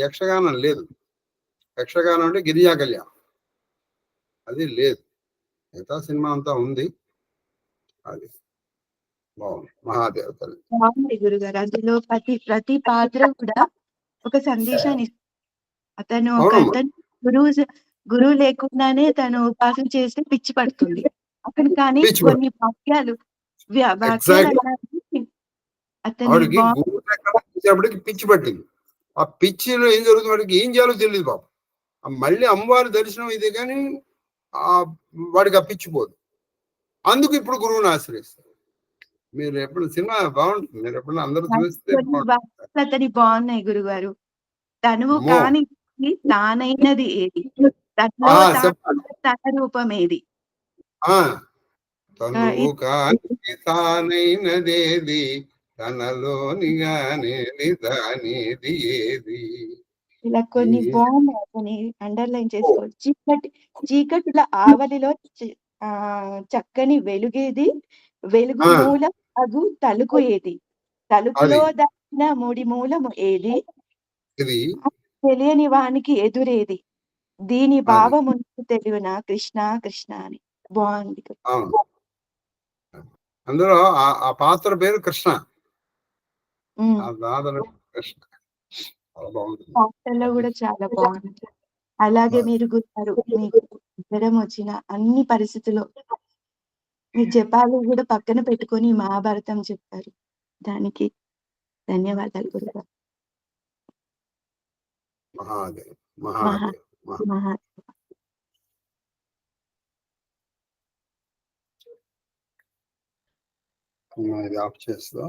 యక్షగానం లేదు. యక్షగానం అంటే గిరిజా కళ్యాణం, అది లేదు. మిగతా సినిమా అంతా ఉంది. అది బాగుంది. మహాదేవతలు బాగుంది గురుగారు. అందులో ప్రతి పాత్ర కూడా ఒక సందేశాన్ని ఇస్తుంది. అతను అవునమ్మా. గురువు లేకుండానే తను ఉపాసన చేస్తే పిచ్చి పడుతుంది అతను. కానీ పిచ్చి కొన్ని వాక్యాలు ఎగ్జాక్ట్లీ. అన్నది అతని ఆవిడకి గురువు చేసేప్పటికి పిచ్చి పట్టింది. ఆ పిచ్చిలో ఏం జరుగుతుంది, వాడికి ఏం చేయాలో తెలియదు పాపం. మళ్ళీ అమ్మవారి దర్శనం ఇదే కానీ వాడికి ఆ పిచ్చిపోదు. అందుకు ఇప్పుడు గురువుని ఆశ్రయిస్తారు. మీరు ఎప్పుడు సినిమా బాగుంటుంది, మీరు ఎప్పుడు అందరూ చూస్తే అతని బాగున్నాయి గురుగారు. తనువు కాని తానైనది ఏది, తన రూపం ఏది, తనువు కాని తానైనదేది, తనలోనిగానేది దానేది ఏది. ఇలా కొన్ని బాగున్నాయి. అతని అండర్లైన్ చేసుకోవచ్చు. చీకటుల ఆవలిలో చక్కని వెలుగేది, వెలుగు మూలం అగు తలుకు ఏది, తలుపులో దాచిన మూడి మూలము ఏది, తెలియని వానికి ఎదురేది, దీని భావము తెలియనా కృష్ణ కృష్ణ అని. బాగుంది. అందులో ఆ పాత్ర పేరు కృష్ణ. కృష్ణ పాత్రలో కూడా చాలా బాగుంది. అలాగే మీరు గుర్తారు, మీకు జ్వరం వచ్చిన అన్ని పరిస్థితుల్లో మీ జపాలు కూడా పక్కన పెట్టుకొని మహాభారతం చెప్పారు. దానికి ధన్యవాదాలు గురుగారు. మహాదేవ్ మహాదేవ్ మహాదేవ్. ఇది ఆఫ్ చేస్తా.